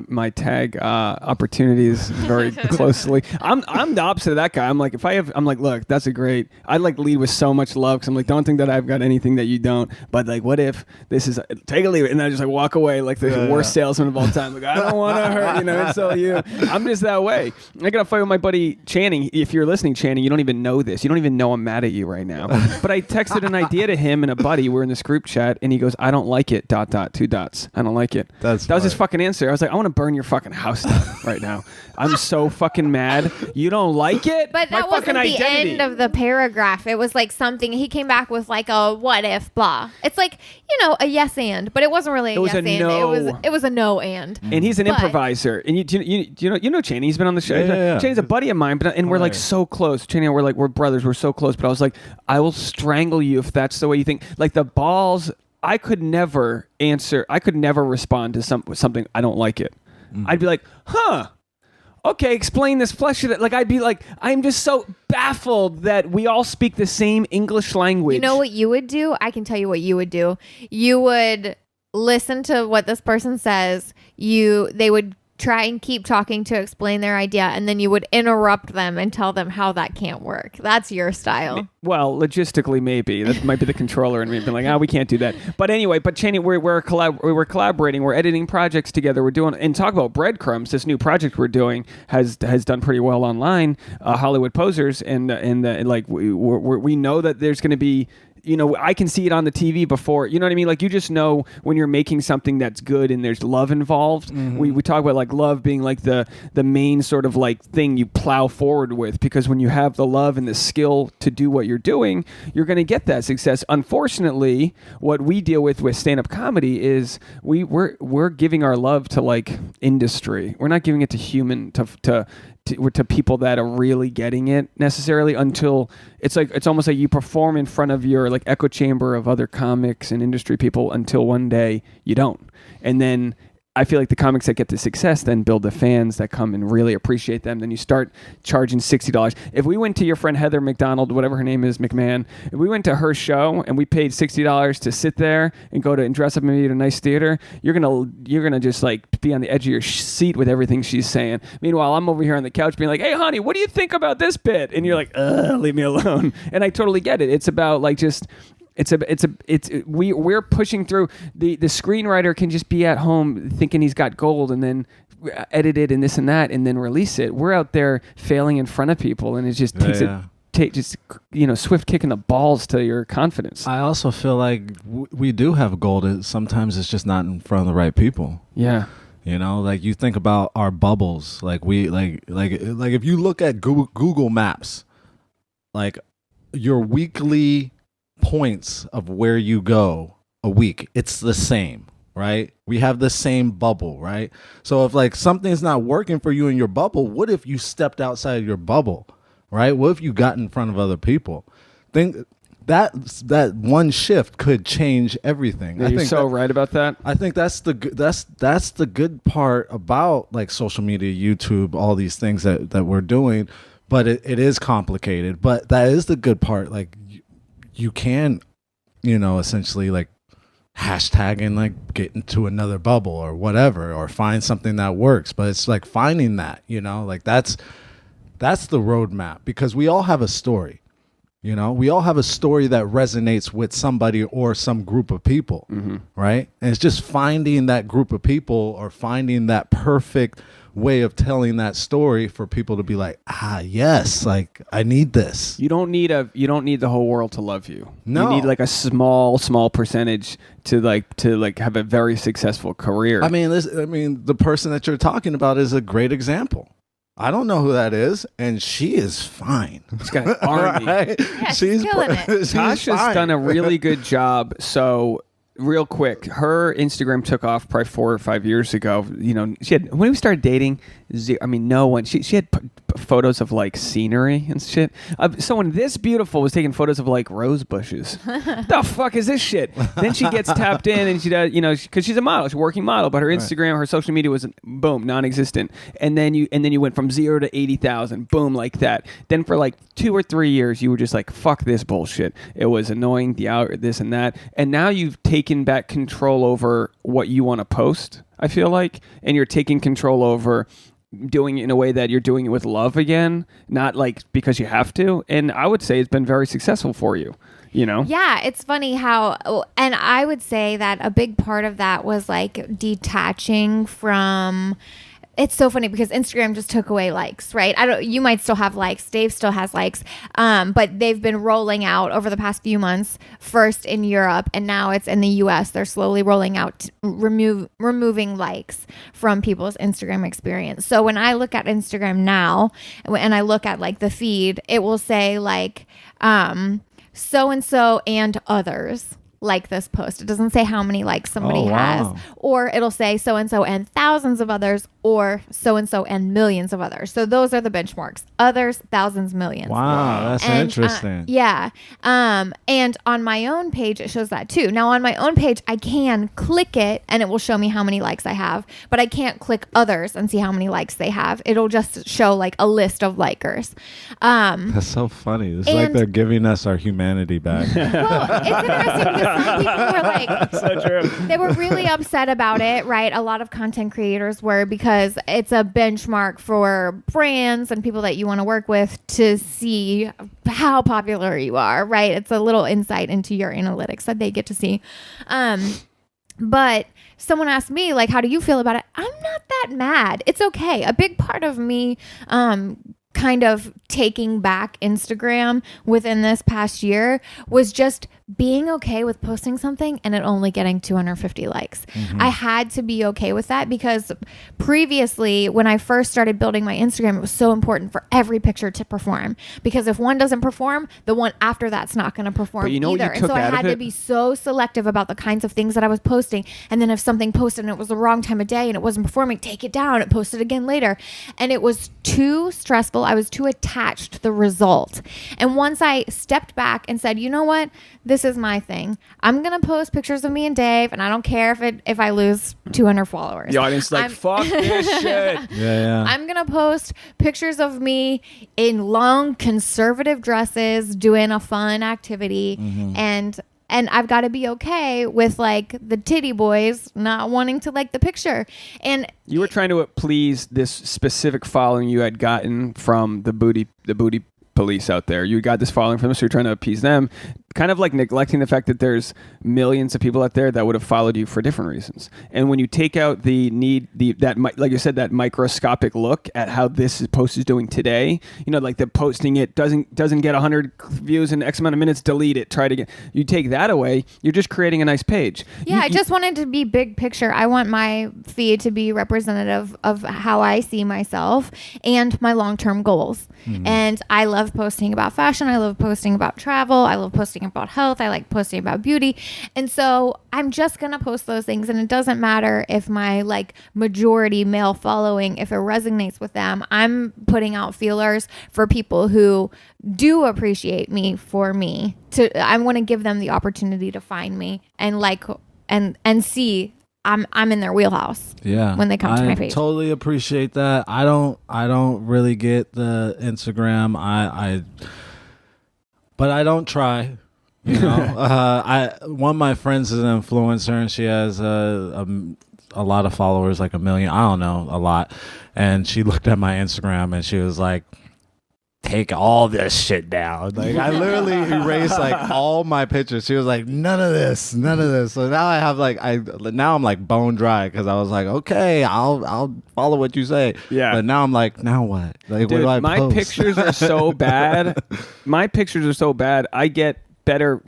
my tag opportunities very closely. I'm the opposite of that guy. I'm like, I'm like, look, that's a great. I like lead with so much love because I'm like, don't think that I've got anything that you don't. But like, what if this is take it, leave it, and then I just like walk away like the worst salesman of all time. Like, I don't want to hurt and sell you. I'm just that way. I got a fight with my buddy Channing. If you're listening, Channing, you don't even know this. You don't even know I'm mad at you right now. But I texted an idea to him and a buddy. We're in this group chat, and he goes, I don't like it. ... 2 dots. I don't like it. That was his fucking answer. I was like, I want to burn your fucking house down right now. I'm so fucking mad. You don't like it? But that wasn't the end of the paragraph. It was like something he came back with, like a what if blah. It's like, a yes and, but it wasn't really a yes and. No. It was a no and. And he's an improviser. And you know Chaney. He's been on the show. Yeah. Chaney's a buddy of mine, and we're like so close. Chaney and we're brothers. We're so close. But I was like, I will strangle you if that's the way you think. Like the balls. I could never respond to something I don't like it. Mm-hmm. I'd be like, okay, explain this, flesh it. Like I'd be like, I'm just so baffled that we all speak the same English language. You know what you would do? I can tell you what you would do. You would listen to what this person says. They would try and keep talking to explain their idea, and then you would interrupt them and tell them how that can't work. That's your style. Well, logistically, maybe that might be the controller and me being like, we can't do that. But anyway, Chaney, we're collaborating. We're editing projects together. We're doing and talk about breadcrumbs. This new project we're doing has done pretty well online. Hollywood Posers, and like we know that there's going to be I can see it on the TV before, you know what I mean? Like, you just know when you're making something that's good and there's love involved. We talk about like love being like the main sort of like thing you plow forward with, because when you have the love and the skill to do what you're doing, you're going to get that success. Unfortunately, what we deal with stand-up comedy is we're giving our love to like industry. We're not giving it to human, to people that are really getting it necessarily, until it's almost like you perform in front of your like echo chamber of other comics and industry people until one day you don't. And then I feel like the comics that get the success then build the fans that come and really appreciate them. Then you start charging $60. If we went to your friend Heather McDonald, whatever her name is, McMahon, if we went to her show and we paid $60 to sit there and go to and dress up maybe at a nice theater, you're gonna just like be on the edge of your seat with everything she's saying. Meanwhile, I'm over here on the couch being like, "Hey, honey, what do you think about this bit?" And you're like, "Leave me alone." And I totally get it. It's about like just. We're pushing through. The screenwriter can just be at home thinking he's got gold and then edit it and this and that and then release it. We're out there failing in front of people, and it just takes swift kick in the balls to your confidence. I also feel like we do have gold. Sometimes it's just not in front of the right people. Yeah. Like you think about our bubbles. Like we like if you look at Google Maps, like your weekly points of where you go a week, it's the same, right? We have the same bubble, right? So if like something's not working for you in your bubble, what if you stepped outside of your bubble, right? What if you got in front of other people? Think that one shift could change everything. Yeah, you're so right about that. I think that's the good part about like social media, YouTube, all these things that we're doing, but it is complicated. But that is the good part. Like you can, essentially like hashtag and like get into another bubble or whatever, or find something that works. But it's like finding that, like that's the roadmap, because we all have a story. We all have a story that resonates with somebody or some group of people, right? And it's just finding that group of people or finding that perfect way of telling that story for people to be like, yes, like I need this. You don't need the whole world to love you. No. You need like a small percentage to have a very successful career. I mean, the person that you're talking about is a great example. I don't know who that is, and she is fine. She's got an army. Right? Yeah, she's killing it. Tasha's done a really good job. So real quick, her Instagram took off probably 4 or 5 years ago. She had, when we started dating, no one. She had photos of like scenery and shit. Someone this beautiful was taking photos of like rose bushes. The fuck is this shit? Then she gets tapped in and she does, because she's a model, she's a working model, but her Instagram, her social media was boom, non-existent. And then you went from 0 to 80,000, boom, like that. Then for like 2 or 3 years, you were just like, fuck this bullshit. It was annoying, this and that. And now you've taken back control over what you want to post, I feel like, and you're taking control over doing it in a way that you're doing it with love again, not like because you have to. And I would say it's been very successful for you. Yeah, it's funny how, and I would say that a big part of that was like detaching from. It's so funny because Instagram just took away likes, right? You might still have likes. Dave still has likes. But they've been rolling out over the past few months, first in Europe and now it's in the US. They're slowly rolling out, removing likes from people's Instagram experience. So when I look at Instagram now and I look at like the feed, it will say like, so-and-so and others like this post. It doesn't say how many likes somebody has, or it'll say so-and-so and thousands of others, or so-and-so and millions of others. So those are the benchmarks. Others, thousands, millions. Wow, that's interesting. Yeah. And on my own page, it shows that too. Now on my own page, I can click it and it will show me how many likes I have, but I can't click others and see how many likes they have. It'll just show like a list of likers. That's so funny. It's like they're giving us our humanity back. Well, it's interesting because some people were like, so true. They were really upset about it, right? A lot of content creators were, because it's a benchmark for brands and people that you want to work with to see how popular you are, right? It's a little insight into your analytics that they get to see. But someone asked me, like, how do you feel about it? I'm not that mad. It's okay. A big part of me kind of taking back Instagram within this past year was just being okay with posting something and it only getting 250 likes. I had to be okay with that because previously when I first started building my Instagram, it was so important for every picture to perform, because if one doesn't perform, the one after that's not going to perform either. And so I had to be so selective about the kinds of things that I was posting. And then if something posted and it was the wrong time of day and it wasn't performing, take it down and post it again later. And it was too stressful. I was too attached to the result. And once I stepped back and said, you know what? This is my thing. I'm going to post pictures of me and Dave, and I don't care if I lose 200 followers. The audience is like, fuck this shit. Yeah. I'm going to post pictures of me in long conservative dresses doing a fun activity. And I've got to be okay with like the titty boys not wanting to like the picture. And you were trying to please this specific following you had gotten from the booty police out there. You got this following from them, so you're trying to appease them, kind of like neglecting the fact that there's millions of people out there that would have followed you for different reasons. And when you take out like you said, that microscopic look at how this post is doing today, like the posting it doesn't get 100 views in X amount of minutes, delete it, try to get, you take that away, you're just creating a nice page. Yeah, I just wanted to be big picture. I want my feed to be representative of how I see myself and my long-term goals. And I love posting about fashion. I love posting about travel. I love posting about health. I like posting about beauty. And so I'm just going to post those things. And it doesn't matter if my like majority male following, if it resonates with them. I'm putting out feelers for people who do appreciate me for me. I want to give them the opportunity to find me and like and see I'm in their wheelhouse. Yeah. When they come to my page. I totally appreciate that. I don't really get the Instagram. But I don't try. One of my friends is an influencer and she has a lot of followers, like 1 million. I don't know, a lot. And she looked at my Instagram and she was like, take all this shit down. Like I literally erased like all my pictures. She was like, none of this. So now I have like now I'm like bone dry because I was like, okay, I'll follow what you say. Yeah. But now I'm like, now what? Like, dude, what do I post? pictures are so bad. My pictures are so bad. I get better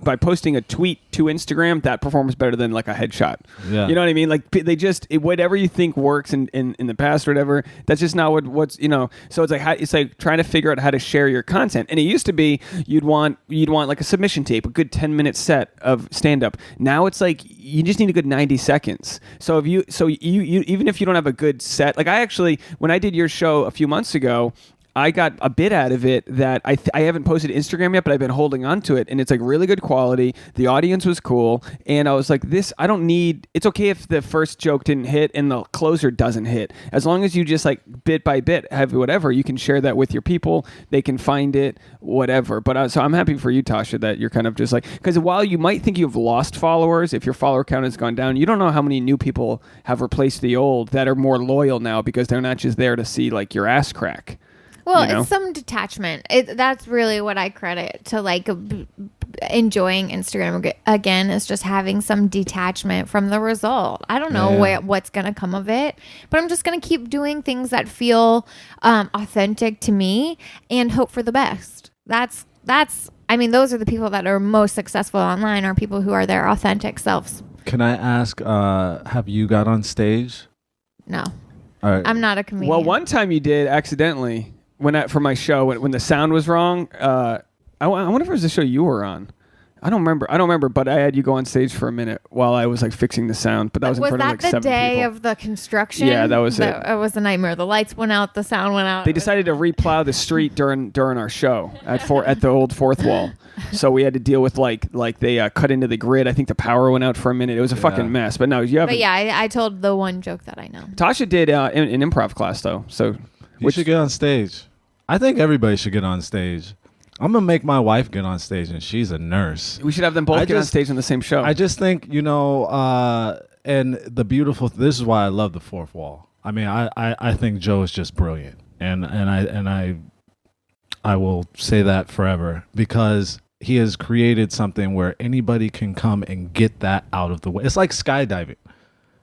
by posting a tweet to Instagram that performs better than like a headshot. Yeah. You know what I mean? Like they just whatever you think works in the past or whatever, that's just not what's so it's like trying to figure out how to share your content. And it used to be you'd want like a submission tape, a good 10-minute set of stand up. Now it's like you just need a good 90 seconds. So if you even if you don't have a good set, like I actually when I did your show a few months ago, I got a bit out of it that I haven't posted to Instagram yet, but I've been holding on to it, and it's like really good quality. The audience was cool, and I was like, I don't need. It's okay if the first joke didn't hit and the closer doesn't hit, as long as you just like bit by bit have whatever. You can share that with your people. They can find it, whatever. But so I'm happy for you, Tasha, that you're kind of just like, because while you might think you've lost followers, if your follower count has gone down, you don't know how many new people have replaced the old that are more loyal now because they're not just there to see like your ass crack. Well, it's some detachment. That's really what I credit to like enjoying Instagram again, is just having some detachment from the result. I don't know what's going to come of it, but I'm just going to keep doing things that feel authentic to me and hope for the best. Those are the people that are most successful online, are people who are their authentic selves. Can I ask, have you got on stage? No. All right. I'm not a comedian. Well, one time you did accidentally. For my show, when the sound was wrong, I wonder if it was the show you were on. I don't remember, but I had you go on stage for a minute while I was like fixing the sound. But that was in front of like 7 people. Was that the day of the construction? Yeah, that was it. It was a nightmare. The lights went out, the sound went out. They decided to replow the street during our show at the old fourth wall. So we had to deal with like they cut into the grid. I think the power went out for a minute. It was a fucking mess. But no, you haven't. But yeah, I told the one joke that I know. Tasha did an improv class though. So you should get on stage. I think everybody should get on stage. I'm going to make my wife get on stage, and she's a nurse. We should have them both get on stage on the same show. I just think, and the beautiful, this is why I love the fourth wall. I mean, I think Joe is just brilliant. And I will say that forever, because he has created something where anybody can come and get that out of the way. It's like skydiving.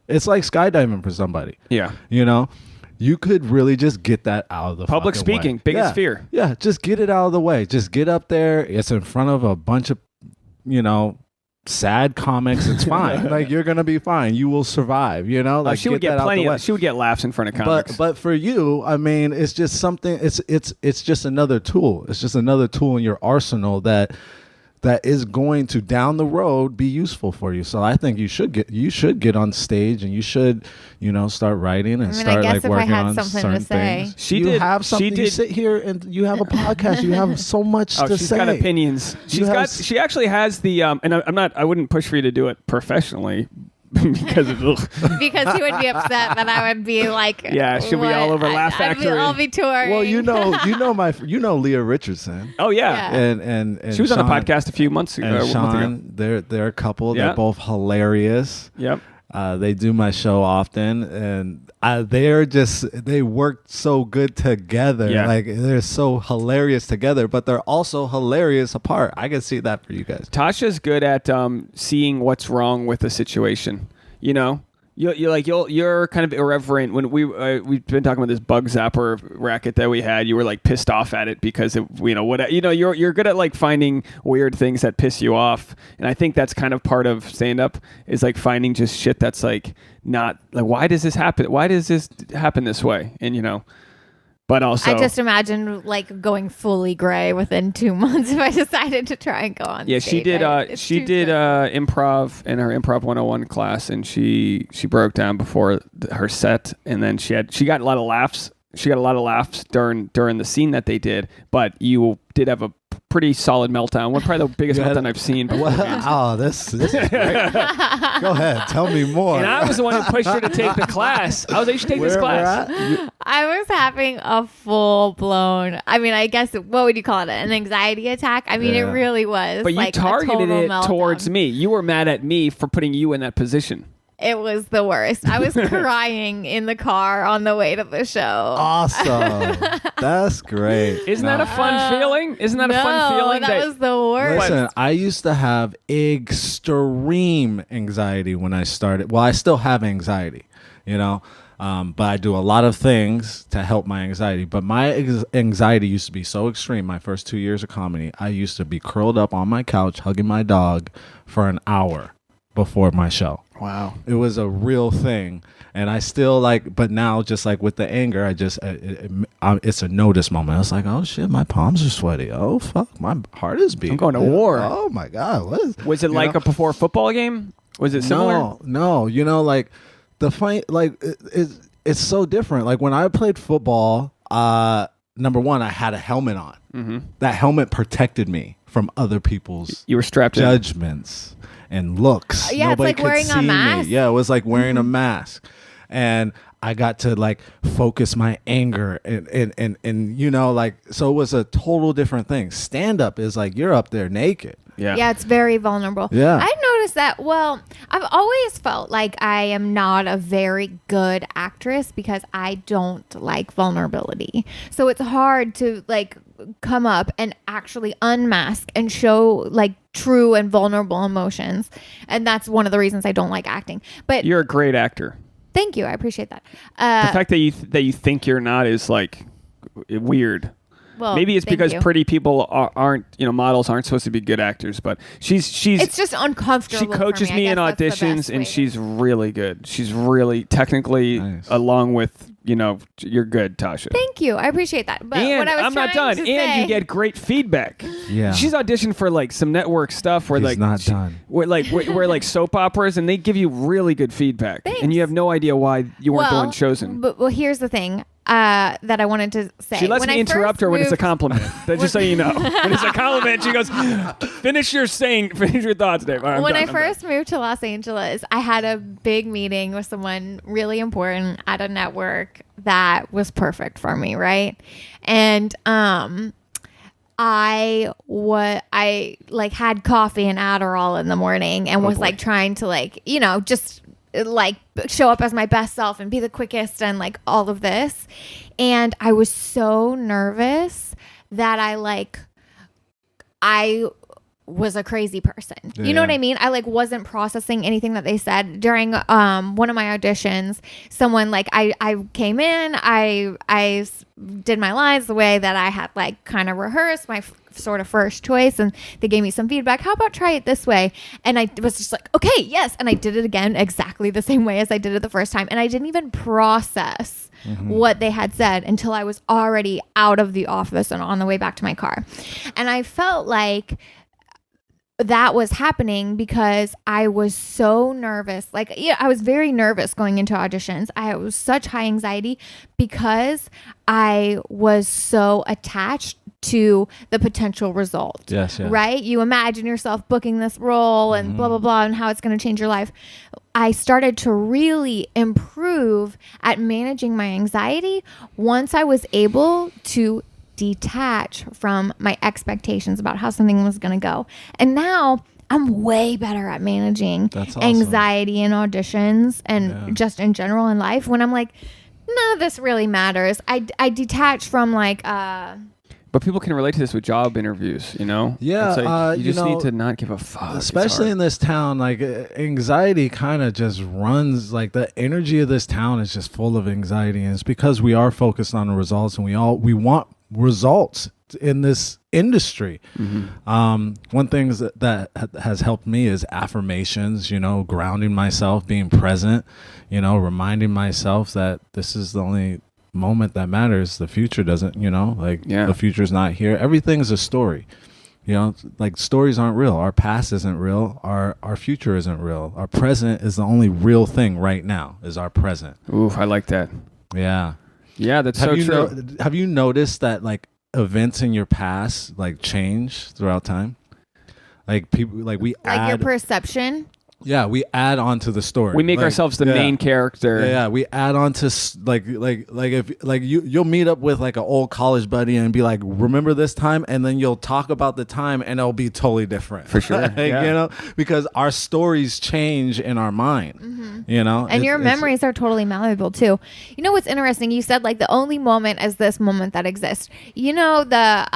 It's like skydiving for somebody. Yeah. you could really just get that out of the Public fucking speaking, way. biggest fear. Yeah, just get it out of the way. Just get up there. It's in front of a bunch of, sad comics. It's fine. Like, you're gonna be fine. You will survive. Like, she would get plenty. She would get laughs in front of comics. But for you, I mean, it's just something. It's just another tool. It's just another tool in your arsenal that is going to down the road be useful for you. So I think you should get on stage and you should start writing and start like working on certain things. Have something. You sit here and you have a podcast. You have so much to say. She's got opinions. She actually has the and I wouldn't push for you to do it professionally. because he would be upset that I would be like, yeah, she'll be all over Laugh Factory. I'll be touring. Well, you know Leah Richardson. Oh yeah, and she was Sean, on a podcast a few months ago. And Sean, they're a couple. Yeah. They're both hilarious. Yep. They do my show often, and they work so good together. Yeah. Like, they're so hilarious together, but they're also hilarious apart. I can see that for you guys. Tasha's good at seeing what's wrong with the situation. You're kind of irreverent. When we've been talking about this bug zapper racket that we had, you were like pissed off at it because you're good at like finding weird things that piss you off, and I think that's kind of part of stand up is like finding just shit that's like not like, why does this happen? Why does this happen this way? And but also, I just imagine like going fully gray within 2 months if I decided to try and go on. Yeah, stage. she did improv in her Improv 101 class, and she broke down before her set, and then she got a lot of laughs. She got a lot of laughs during the scene that they did, but you did have a pretty solid meltdown. Probably the biggest meltdown I've seen. This is great. Go ahead, tell me more. And I was the one who pushed her to take the class. I was like, you should take this class. I was having a full-blown, I guess, what would you call it? An anxiety attack? It really was. But you like targeted it meltdown. towards me. You were mad at me for putting you in that position. It was the worst. I was crying in the car on the way to the show. Awesome. That's great. Isn't that a fun feeling? Isn't that a fun feeling? That was the worst. Listen, I used to have extreme anxiety when I started. Well, I still have anxiety, but I do a lot of things to help my anxiety. But my anxiety used to be so extreme. My first 2 years of comedy, I used to be curled up on my couch, hugging my dog for an hour before my show. Wow. It was a real thing. And I still but now just like with the anger, it's a notice moment. I was like, oh shit, my palms are sweaty. Oh fuck, my heart is beating. I'm going to war. Oh my God. Was it like a before football game? Was it similar? No. Like the fight, like it's so different. Like when I played football, number one, I had a helmet on. Mm-hmm. That helmet protected me from other people's you were strapped judgments and looks. Yeah, Nobody it's like wearing a mask. Me. Yeah, it was like wearing a mask. And I got to like focus my anger and like, so it was a total different thing. Stand up is like you're up there naked. Yeah, it's very vulnerable. Yeah. I noticed that. Well, I've always felt like I am not a very good actress because I don't like vulnerability. So it's hard to like come up and actually unmask and show like true and vulnerable emotions. And that's one of the reasons I don't like acting. But you're a great actor. Thank you. I appreciate that. The fact that you think you're not is like weird. Well, maybe it's because pretty people aren't, models aren't supposed to be good actors, but she's it's just uncomfortable. She coaches me in auditions and she's really good. She's really technically nice. Along with, you're good, Tasha. Thank you. I appreciate that. But and what I was I'm not done. And you get great feedback. Yeah. She's auditioned for like some network stuff where where like soap operas and they give you really good feedback. Thanks. And you have no idea why you weren't the one chosen. But here's the thing. That I wanted to say. She lets me interrupt her when it's a compliment. Just so you know. When it's a compliment, she goes, finish your thoughts, Dave. Right, when I first moved to Los Angeles, I had a big meeting with someone really important at a network that was perfect for me, right? And I had coffee and Adderall in the morning and was like trying to just like show up as my best self and be the quickest and like all of this. And I was so nervous that I was a crazy person. You know what I mean? I like wasn't processing anything that they said during one of my auditions. Someone like I came in, I did my lines the way that I had like kind of rehearsed my sort of first choice, and they gave me some feedback. How about try it this way? And I was just like, okay, yes. And I did it again exactly the same way as I did it the first time. And I didn't even process what they had said until I was already out of the office and on the way back to my car. And I felt like that was happening because I was so nervous. Like, yeah, I was very nervous going into auditions. I was such high anxiety because I was so attached to the potential result. Yes, yeah. Right? You imagine yourself booking this role and blah, blah, blah, and how it's going to change your life. I started to really improve at managing my anxiety once I was able to detach from my expectations about how something was going to go. And now I'm way better at managing anxiety in auditions and just in general in life when I'm like, none of this really matters. I detach from like but people can relate to this with job interviews, you know? Yeah. It's like, you just know, need to not give a fuck. Especially in this town, like anxiety kind of just runs, like the energy of this town is just full of anxiety. And it's because we are focused on the results and we want results in this industry. One thing that has helped me is affirmations, you know, grounding myself, being present, you know, reminding myself that this is the only moment that matters. The future doesn't, you know, like the future's not here. Everything's a story, you know, like stories aren't real. Our past isn't real. Our future isn't real. Our present is the only real thing right now is our present. Oof, I like that. Yeah. Yeah, that's so true. Have you noticed that like events in your past like change throughout time? Like people, like we add your perception. Yeah, we add on to the story. We make ourselves the main character. Yeah, we add on to like if like you'll meet up with like an old college buddy and be like, remember this time, and then you'll talk about the time and it'll be totally different. For sure. Like, you know, because our stories change in our mind. You know, and your memories are totally malleable too. You know what's interesting? You said like the only moment is this moment that exists. You know the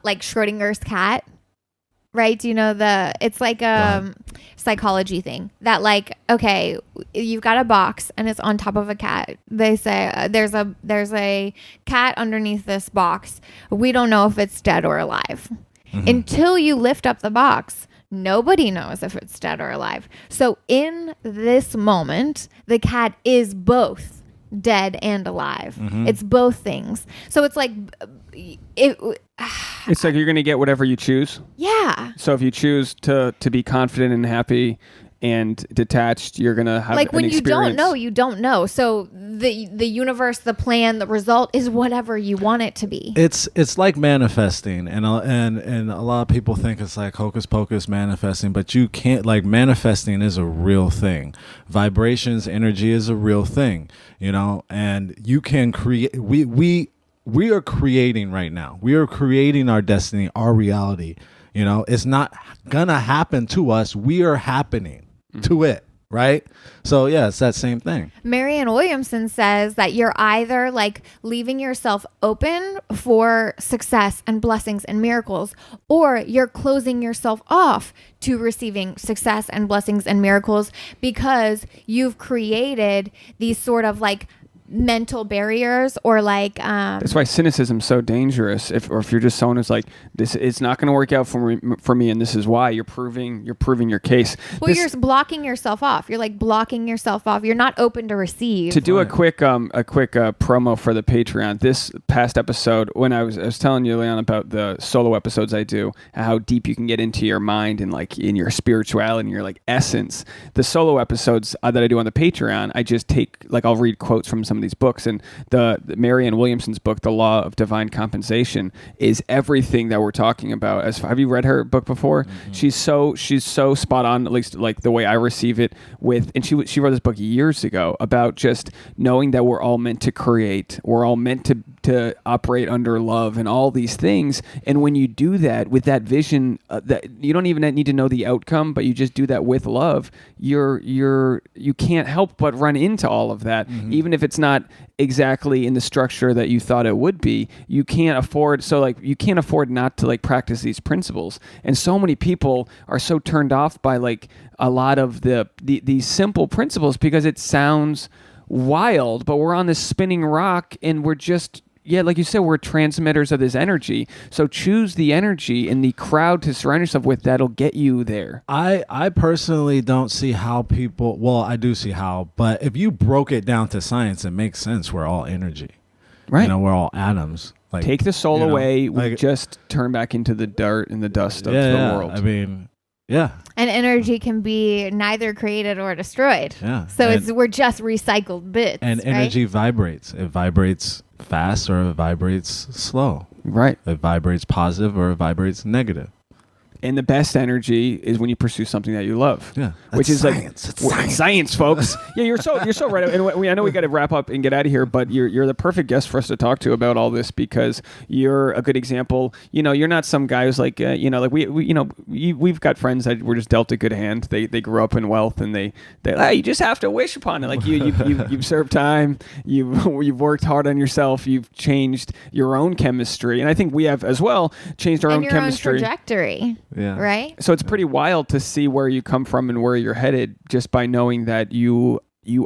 like Schrodinger's cat. Right? Do you know it's like a psychology thing that like, okay, you've got a box and it's on top of a cat. They say there's a cat underneath this box. We don't know if it's dead or alive. Until you lift up the box, nobody knows if it's dead or alive. So in this moment, the cat is both dead and alive. It's both things. So it's like it's like you're going to get whatever you choose. Yeah. So if you choose to be confident and happy and detached, you're going to have like when an experience. you don't know. So the universe, the plan, the result is whatever you want it to be. It's like manifesting, and a lot of people think it's like hocus pocus manifesting, but you can't. Like manifesting is a real thing. Vibrations, energy is a real thing, you know, and you can create. We are creating right now. We are creating our destiny, our reality. You know, it's not gonna happen to us. We are happening to it, right? So yeah, it's that same thing. Marianne Williamson says that you're either like leaving yourself open for success and blessings and miracles, or you're closing yourself off to receiving success and blessings and miracles because you've created these sort of like mental barriers or like that's why cynicism's so dangerous. If you're just someone who's like, this, it's not going to work out for me, and this is why, you're proving your case. Well, you're blocking yourself off. You're like blocking yourself off. You're not open to receive. To do a quick promo for the Patreon. This past episode, when I was telling you, Leon, about the solo episodes I do, how deep you can get into your mind and like in your spirituality and your like essence. The solo episodes that I do on the Patreon, I just take like, I'll read quotes from some of these books, and the Marianne Williamson's book, The Law of Divine Compensation, is everything that we're talking about. Have you read her book before? She's so spot on, at least like the way I receive it and she wrote this book years ago about just knowing that we're all meant to create, we're all meant to operate under love and all these things. And when you do that with that vision, that you don't even need to know the outcome, but you just do that with love, you can't help but run into all of that, even if it's not not exactly in the structure that you thought it would be, you can't afford not to like practice these principles. And so many people are so turned off by like a lot of these simple principles because it sounds wild, but we're on this spinning rock and we're just, like you said, we're transmitters of this energy. So choose the energy and the crowd to surround yourself with that'll get you there. I personally don't see how people, well, I do see how, but if you broke it down to science, it makes sense. We're all energy. Right. We're all atoms. Like, take the soul away, we just turn back into the dirt and the dust of the world. I mean, yeah. And energy can be neither created or destroyed. Yeah. So we're just recycled bits. And energy vibrates. It vibrates fast or it vibrates slow. Right. It vibrates positive or it vibrates negative. And the best energy is when you pursue something that you love. Yeah, which is science. It's science, folks. Yeah, you're so right. And I know we got to wrap up and get out of here, but you're the perfect guest for us to talk to about all this because you're a good example. You're not some guy who's like, we've got friends that were just dealt a good hand. They grew up in wealth and they you just have to wish upon it. Like you've served time. You've worked hard on yourself. You've changed your own chemistry, and I think we have as well changed our own chemistry. Own trajectory. Yeah. Right. So it's pretty wild to see where you come from and where you're headed just by knowing that you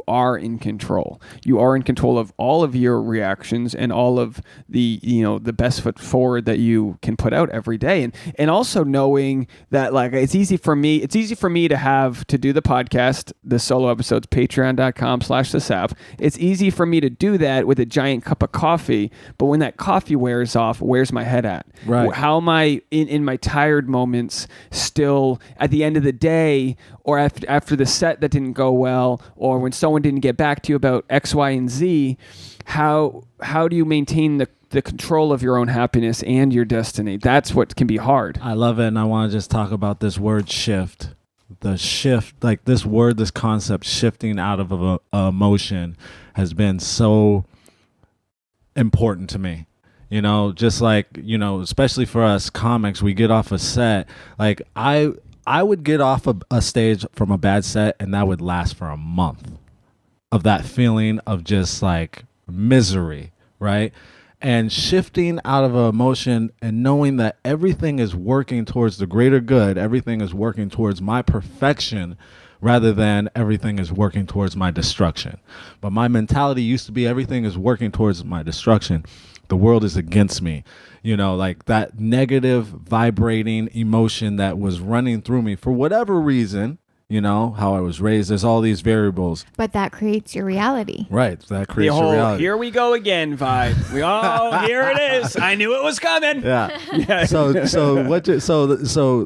are in control. You are in control of all of your reactions and all of the best foot forward that you can put out every day. And also knowing that like it's easy for me to have to do the podcast, the solo episodes, patreon.com/thesap. It's easy for me to do that with a giant cup of coffee, but when that coffee wears off, where's my head at? Right. How am I in my tired moments still at the end of the day or after the set that didn't go well or when someone didn't get back to you about X, Y, and Z, how do you maintain the control of your own happiness and your destiny? That's what can be hard. I love it, and I want to just talk about this word shift. The shift, like this word, this concept, shifting out of a emotion has been so important to me. Just like, especially for us comics, we get off a set. Like I would get off a stage from a bad set and that would last for a month of that feeling of just like misery, right? And shifting out of an emotion and knowing that everything is working towards the greater good, everything is working towards my perfection rather than everything is working towards my destruction. But my mentality used to be everything is working towards my destruction. The world is against me. Like that negative vibrating emotion that was running through me for whatever reason, how I was raised. There's all these variables. But that creates your reality. Right. That creates your reality. Here we go again vibe. Here it is. I knew it was coming. Yeah. Yeah. So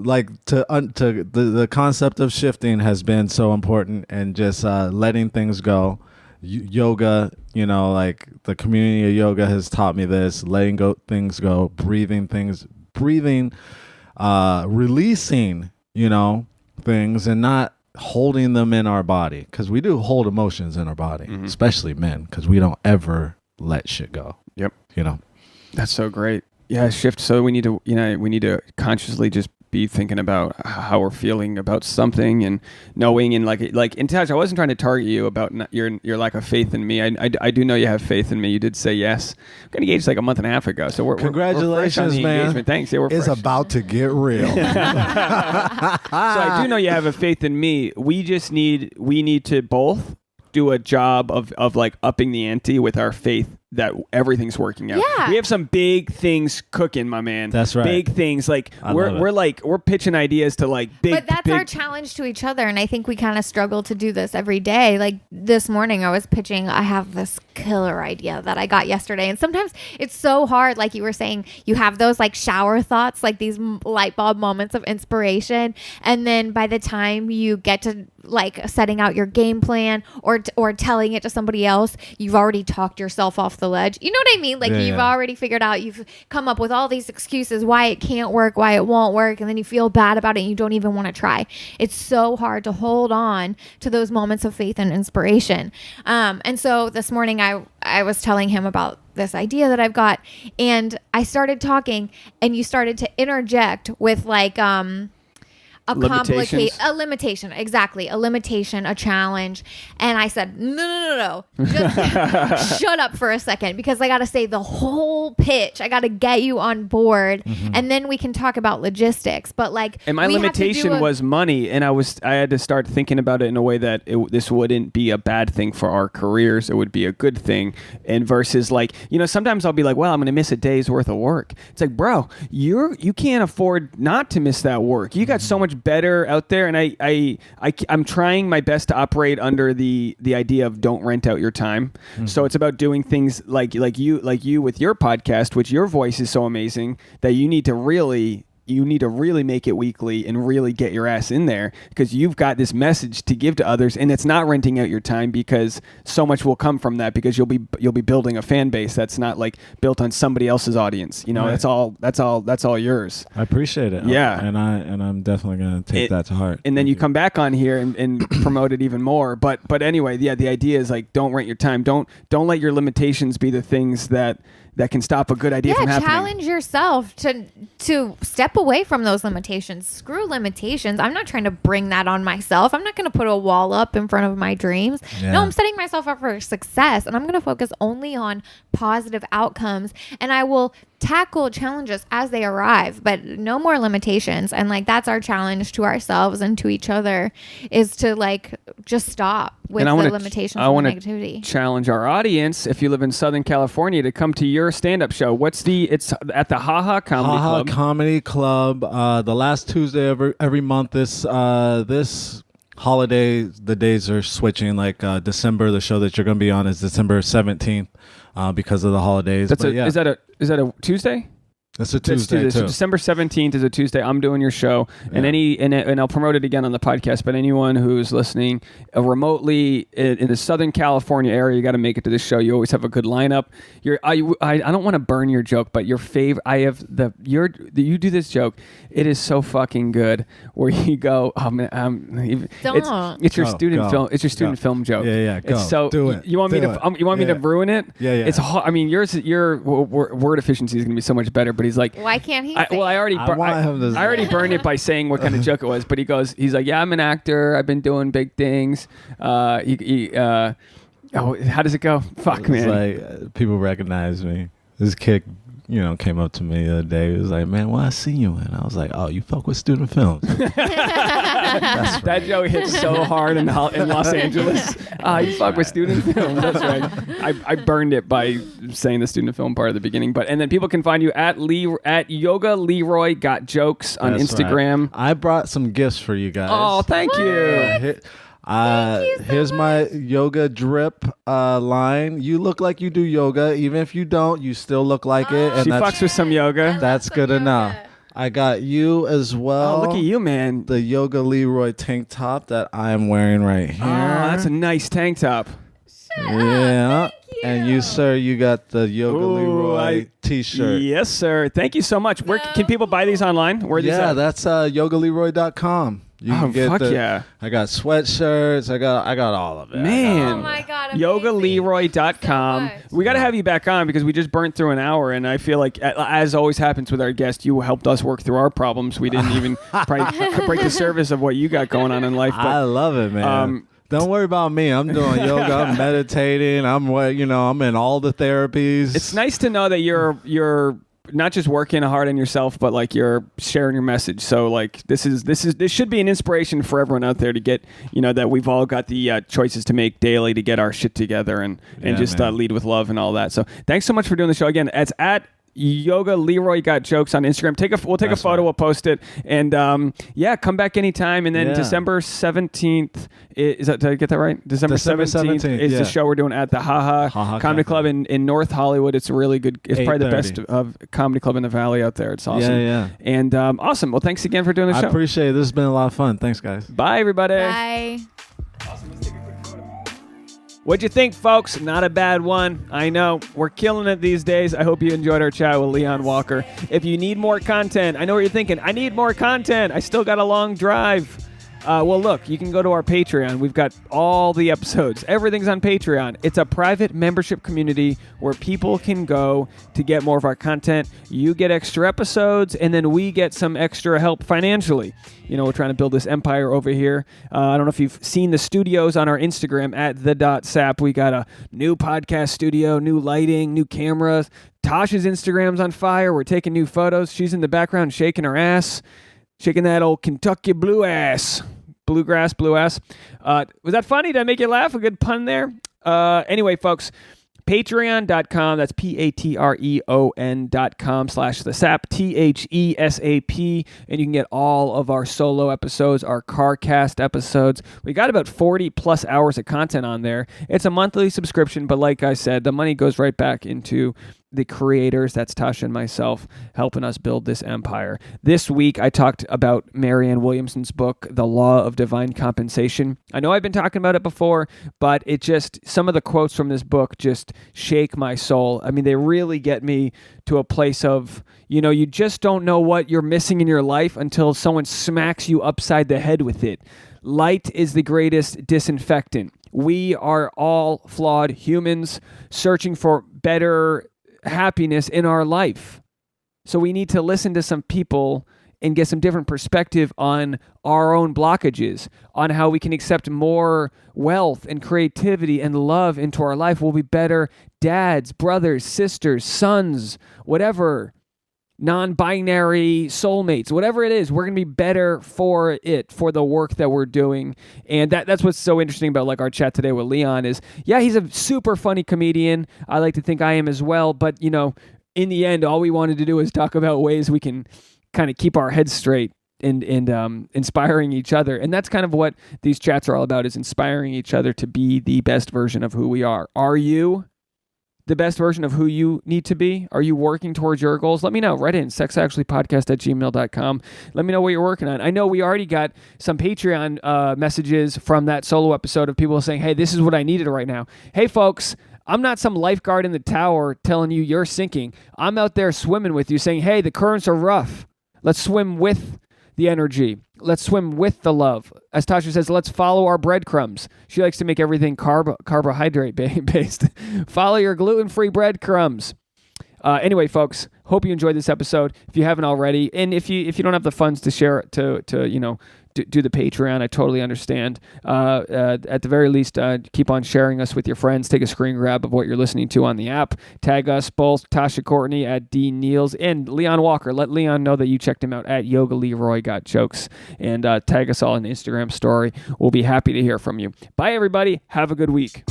like the concept of shifting has been so important and just letting things go. Yoga, like the community of yoga has taught me this, letting things go, breathing, releasing, things and not holding them in our body. Because we do hold emotions in our body, especially men, because we don't ever let shit go. Yep. That's so great. Yeah, shift. So we need to consciously just be thinking about how we're feeling about something and knowing and like in touch. I wasn't trying to target you about your lack of faith in me. I do know you have faith in me. You did say yes. We got engaged like a month and a half ago. So we're congratulations, we're man. Engagement. Thanks. Yeah, we're it's fresh. about to get real. So I do know you have a faith in me. We need to both do a job of like upping the ante with our faith that everything's working out. Yeah. We have some big things cooking, my man. That's right. Big things. Like we're pitching ideas to like big. But that's our challenge to each other, and I think we kind of struggle to do this every day. Like this morning, I was pitching. I have this killer idea that I got yesterday, and sometimes it's so hard. Like you were saying, you have those like shower thoughts, like these light bulb moments of inspiration, and then by the time you get to like setting out your game plan or telling it to somebody else, you've already talked yourself off the ledge. You know what I mean? Like you've already figured out, you've come up with all these excuses why it can't work, why it won't work, and then you feel bad about it and you don't even want to try. It's so hard to hold on to those moments of faith and inspiration. And so this morning I was telling him about this idea that I've got, and I started talking and you started to interject with like Limitations? a limitation, exactly, a limitation, a challenge. And I said, no, just shut up for a second, because I got to say the whole pitch. I got to get you on board, and then we can talk about logistics. But like, and my limitation was money, and I had to start thinking about it in a way that this wouldn't be a bad thing for our careers. It would be a good thing. And versus like, sometimes I'll be like, well, I'm going to miss a day's worth of work. It's like, bro, you can't afford not to miss that work. You got so much better out there, and I'm trying my best to operate under the idea of don't rent out your time. So it's about doing things like you with your podcast, which your voice is so amazing that you need to really make it weekly and really get your ass in there, because you've got this message to give to others, and it's not renting out your time, because so much will come from that, because you'll be building a fan base that's not like built on somebody else's audience. Right. That's all yours. I appreciate it. Yeah. And I'm definitely going to take that to heart. And then you come back on here and promote it even more. But anyway, yeah, the idea is like, don't rent your time. Don't let your limitations be the things that can stop a good idea from happening. Challenge yourself to step away from those limitations. Screw limitations. I'm not trying to bring that on myself. I'm not going to put a wall up in front of my dreams. Yeah. No, I'm setting myself up for success, and I'm going to focus only on positive outcomes, and I will tackle challenges as they arrive, but no more limitations. And like, that's our challenge to ourselves and to each other, is to like just stop with the limitations and negativity. Challenge our audience, if you live in Southern California, to come to your stand-up show. It's at the HaHa Comedy Club. HaHa Comedy Club, the last Tuesday of every month. This holiday, the days are switching. Like December, the show that you're going to be on is December 17th because of the holidays. Is that a Tuesday? That's a Tuesday too. So December 17th is a Tuesday. I'm doing your show, and and I'll promote it again on the podcast. But anyone who's listening remotely in the Southern California area, you got to make it to this show. You always have a good lineup. I don't want to burn your joke, but your favorite. You do this joke. It is so fucking good. Where you go, it's your student film. It's your student film joke. Yeah. Go. It's so do it. You want me to ruin it? Yeah. It's hard. I mean, your word efficiency is going to be so much better. But he's like, why can't he? I already burned it by saying what kind of joke it was. But he's like, yeah, I'm an actor. I've been doing big things. How does it go? Fuck, man. Like people recognize me. This kid, came up to me the other day. He was like, man, what I see you in? I was like, oh, you fuck with student films. That's that joke hit so hard in Los Angeles. You fuck with student films. That's right. I burned it by saying the student film part at the beginning. And then people can find you at Yoga Leroy Got Jokes on Instagram. Right. I brought some gifts for you guys. Oh, thank you. Here's my yoga drip line. You look like you do yoga. Even if you don't, you still look like it. And she fucks with some yoga. That's good enough. I got you as well. Oh, look at you, man. The Yoga Leroy tank top that I'm wearing right here. Oh, that's a nice tank top. Yeah. And you, sir, you got the Yoga Leroy t-shirt. Yes, sir. Thank you so much. Where can people buy these online? Where are these at? That's yogaleroy.com. You can get I got sweatshirts. I got all of it. Man. Oh my God. Yogaleroy.com. So we got to have you back on because we just burnt through an hour, and I feel like, as always happens with our guest, you helped us work through our problems. We didn't even break the surface of what you got going on in life. But, I love it, man. Don't worry about me. I'm doing yoga. I'm meditating. I'm in all the therapies. It's nice to know that you're not just working hard on yourself, but like you're sharing your message. So like this should be an inspiration for everyone out there to get, that we've all got the choices to make daily to get our shit together and just lead with love and all that. So thanks so much for doing the show again. It's at Yoga Leroy Got Jokes on Instagram. We'll take a photo. Right. We'll post it, and come back anytime. And then December 17th is that? Did I get that right? December 17th is the show we're doing at the HaHa Comedy Club in North Hollywood. It's really good. It's probably the best comedy club in the Valley out there. It's awesome. Yeah. And awesome. Well, thanks again for doing the show. I appreciate it. This has been a lot of fun. Thanks, guys. Bye, everybody. Bye. Awesome. Let's take a quick photo. What'd you think, folks? Not a bad one. I know. We're killing it these days. I hope you enjoyed our chat with Leon Walker. If you need more content, I know what you're thinking. I need more content. I still got a long drive. Well, look, you can go to our Patreon. We've got all the episodes. Everything's on Patreon. It's a private membership community where people can go to get more of our content. You get extra episodes, and then we get some extra help financially. You know, we're trying to build this empire over here. I don't know if you've seen the studios on our Instagram at the.sap. We got a new podcast studio, new lighting, new cameras. Tasha's Instagram's on fire. We're taking new photos. She's in the background shaking her ass. Shaking that old Kentucky blue ass. Bluegrass, blue ass. Was that funny? Did I make you laugh? A good pun there? Anyway, folks, patreon.com. That's patreon.com/thesap, THESAP. And you can get all of our solo episodes, our CarCast episodes. We got about 40 plus hours of content on there. It's a monthly subscription, but like I said, the money goes right back into the creators. That's Tasha and myself helping us build this empire. This week, I talked about Marianne Williamson's book, The Law of Divine Compensation. I know I've been talking about it before, but some of the quotes from this book just shake my soul. I mean, they really get me to a place of, you just don't know what you're missing in your life until someone smacks you upside the head with it. Light is the greatest disinfectant. We are all flawed humans searching for better happiness in our life. So we need to listen to some people and get some different perspective on our own blockages, on how we can accept more wealth and creativity and love into our life. We'll be better dads, brothers, sisters, sons, whatever, non-binary soulmates, whatever it is. We're going to be better for the work that we're doing. And that's what's so interesting about like our chat today with Leon is, yeah, he's a super funny comedian. I like to think I am as well. But, in the end, all we wanted to do is talk about ways we can kind of keep our heads straight and inspiring each other. And that's kind of what these chats are all about, is inspiring each other to be the best version of who we are. Are you the best version of who you need to be? Are you working towards your goals? Let me know. Write in sexactuallypodcast@gmail.com. Let me know what you're working on. I know we already got some Patreon messages from that solo episode of people saying, hey, this is what I needed right now. Hey, folks, I'm not some lifeguard in the tower telling you you're sinking. I'm out there swimming with you saying, hey, the currents are rough. Let's swim with the energy. Let's swim with the love. As Tasha says, let's follow our breadcrumbs. She likes to make everything carbohydrate based. Follow your gluten-free breadcrumbs. Anyway, folks, hope you enjoyed this episode. If you haven't already, and if you don't have the funds to share it to do the Patreon, I totally understand. At the very least, keep on sharing us with your friends. Take a screen grab of what you're listening to on the app. Tag us both, Tasha Courtney at D Niels and Leon Walker. Let Leon know that you checked him out at Yoga Leroy Got Jokes, and tag us all in the Instagram story. We'll be happy to hear from you. Bye, everybody. Have a good week.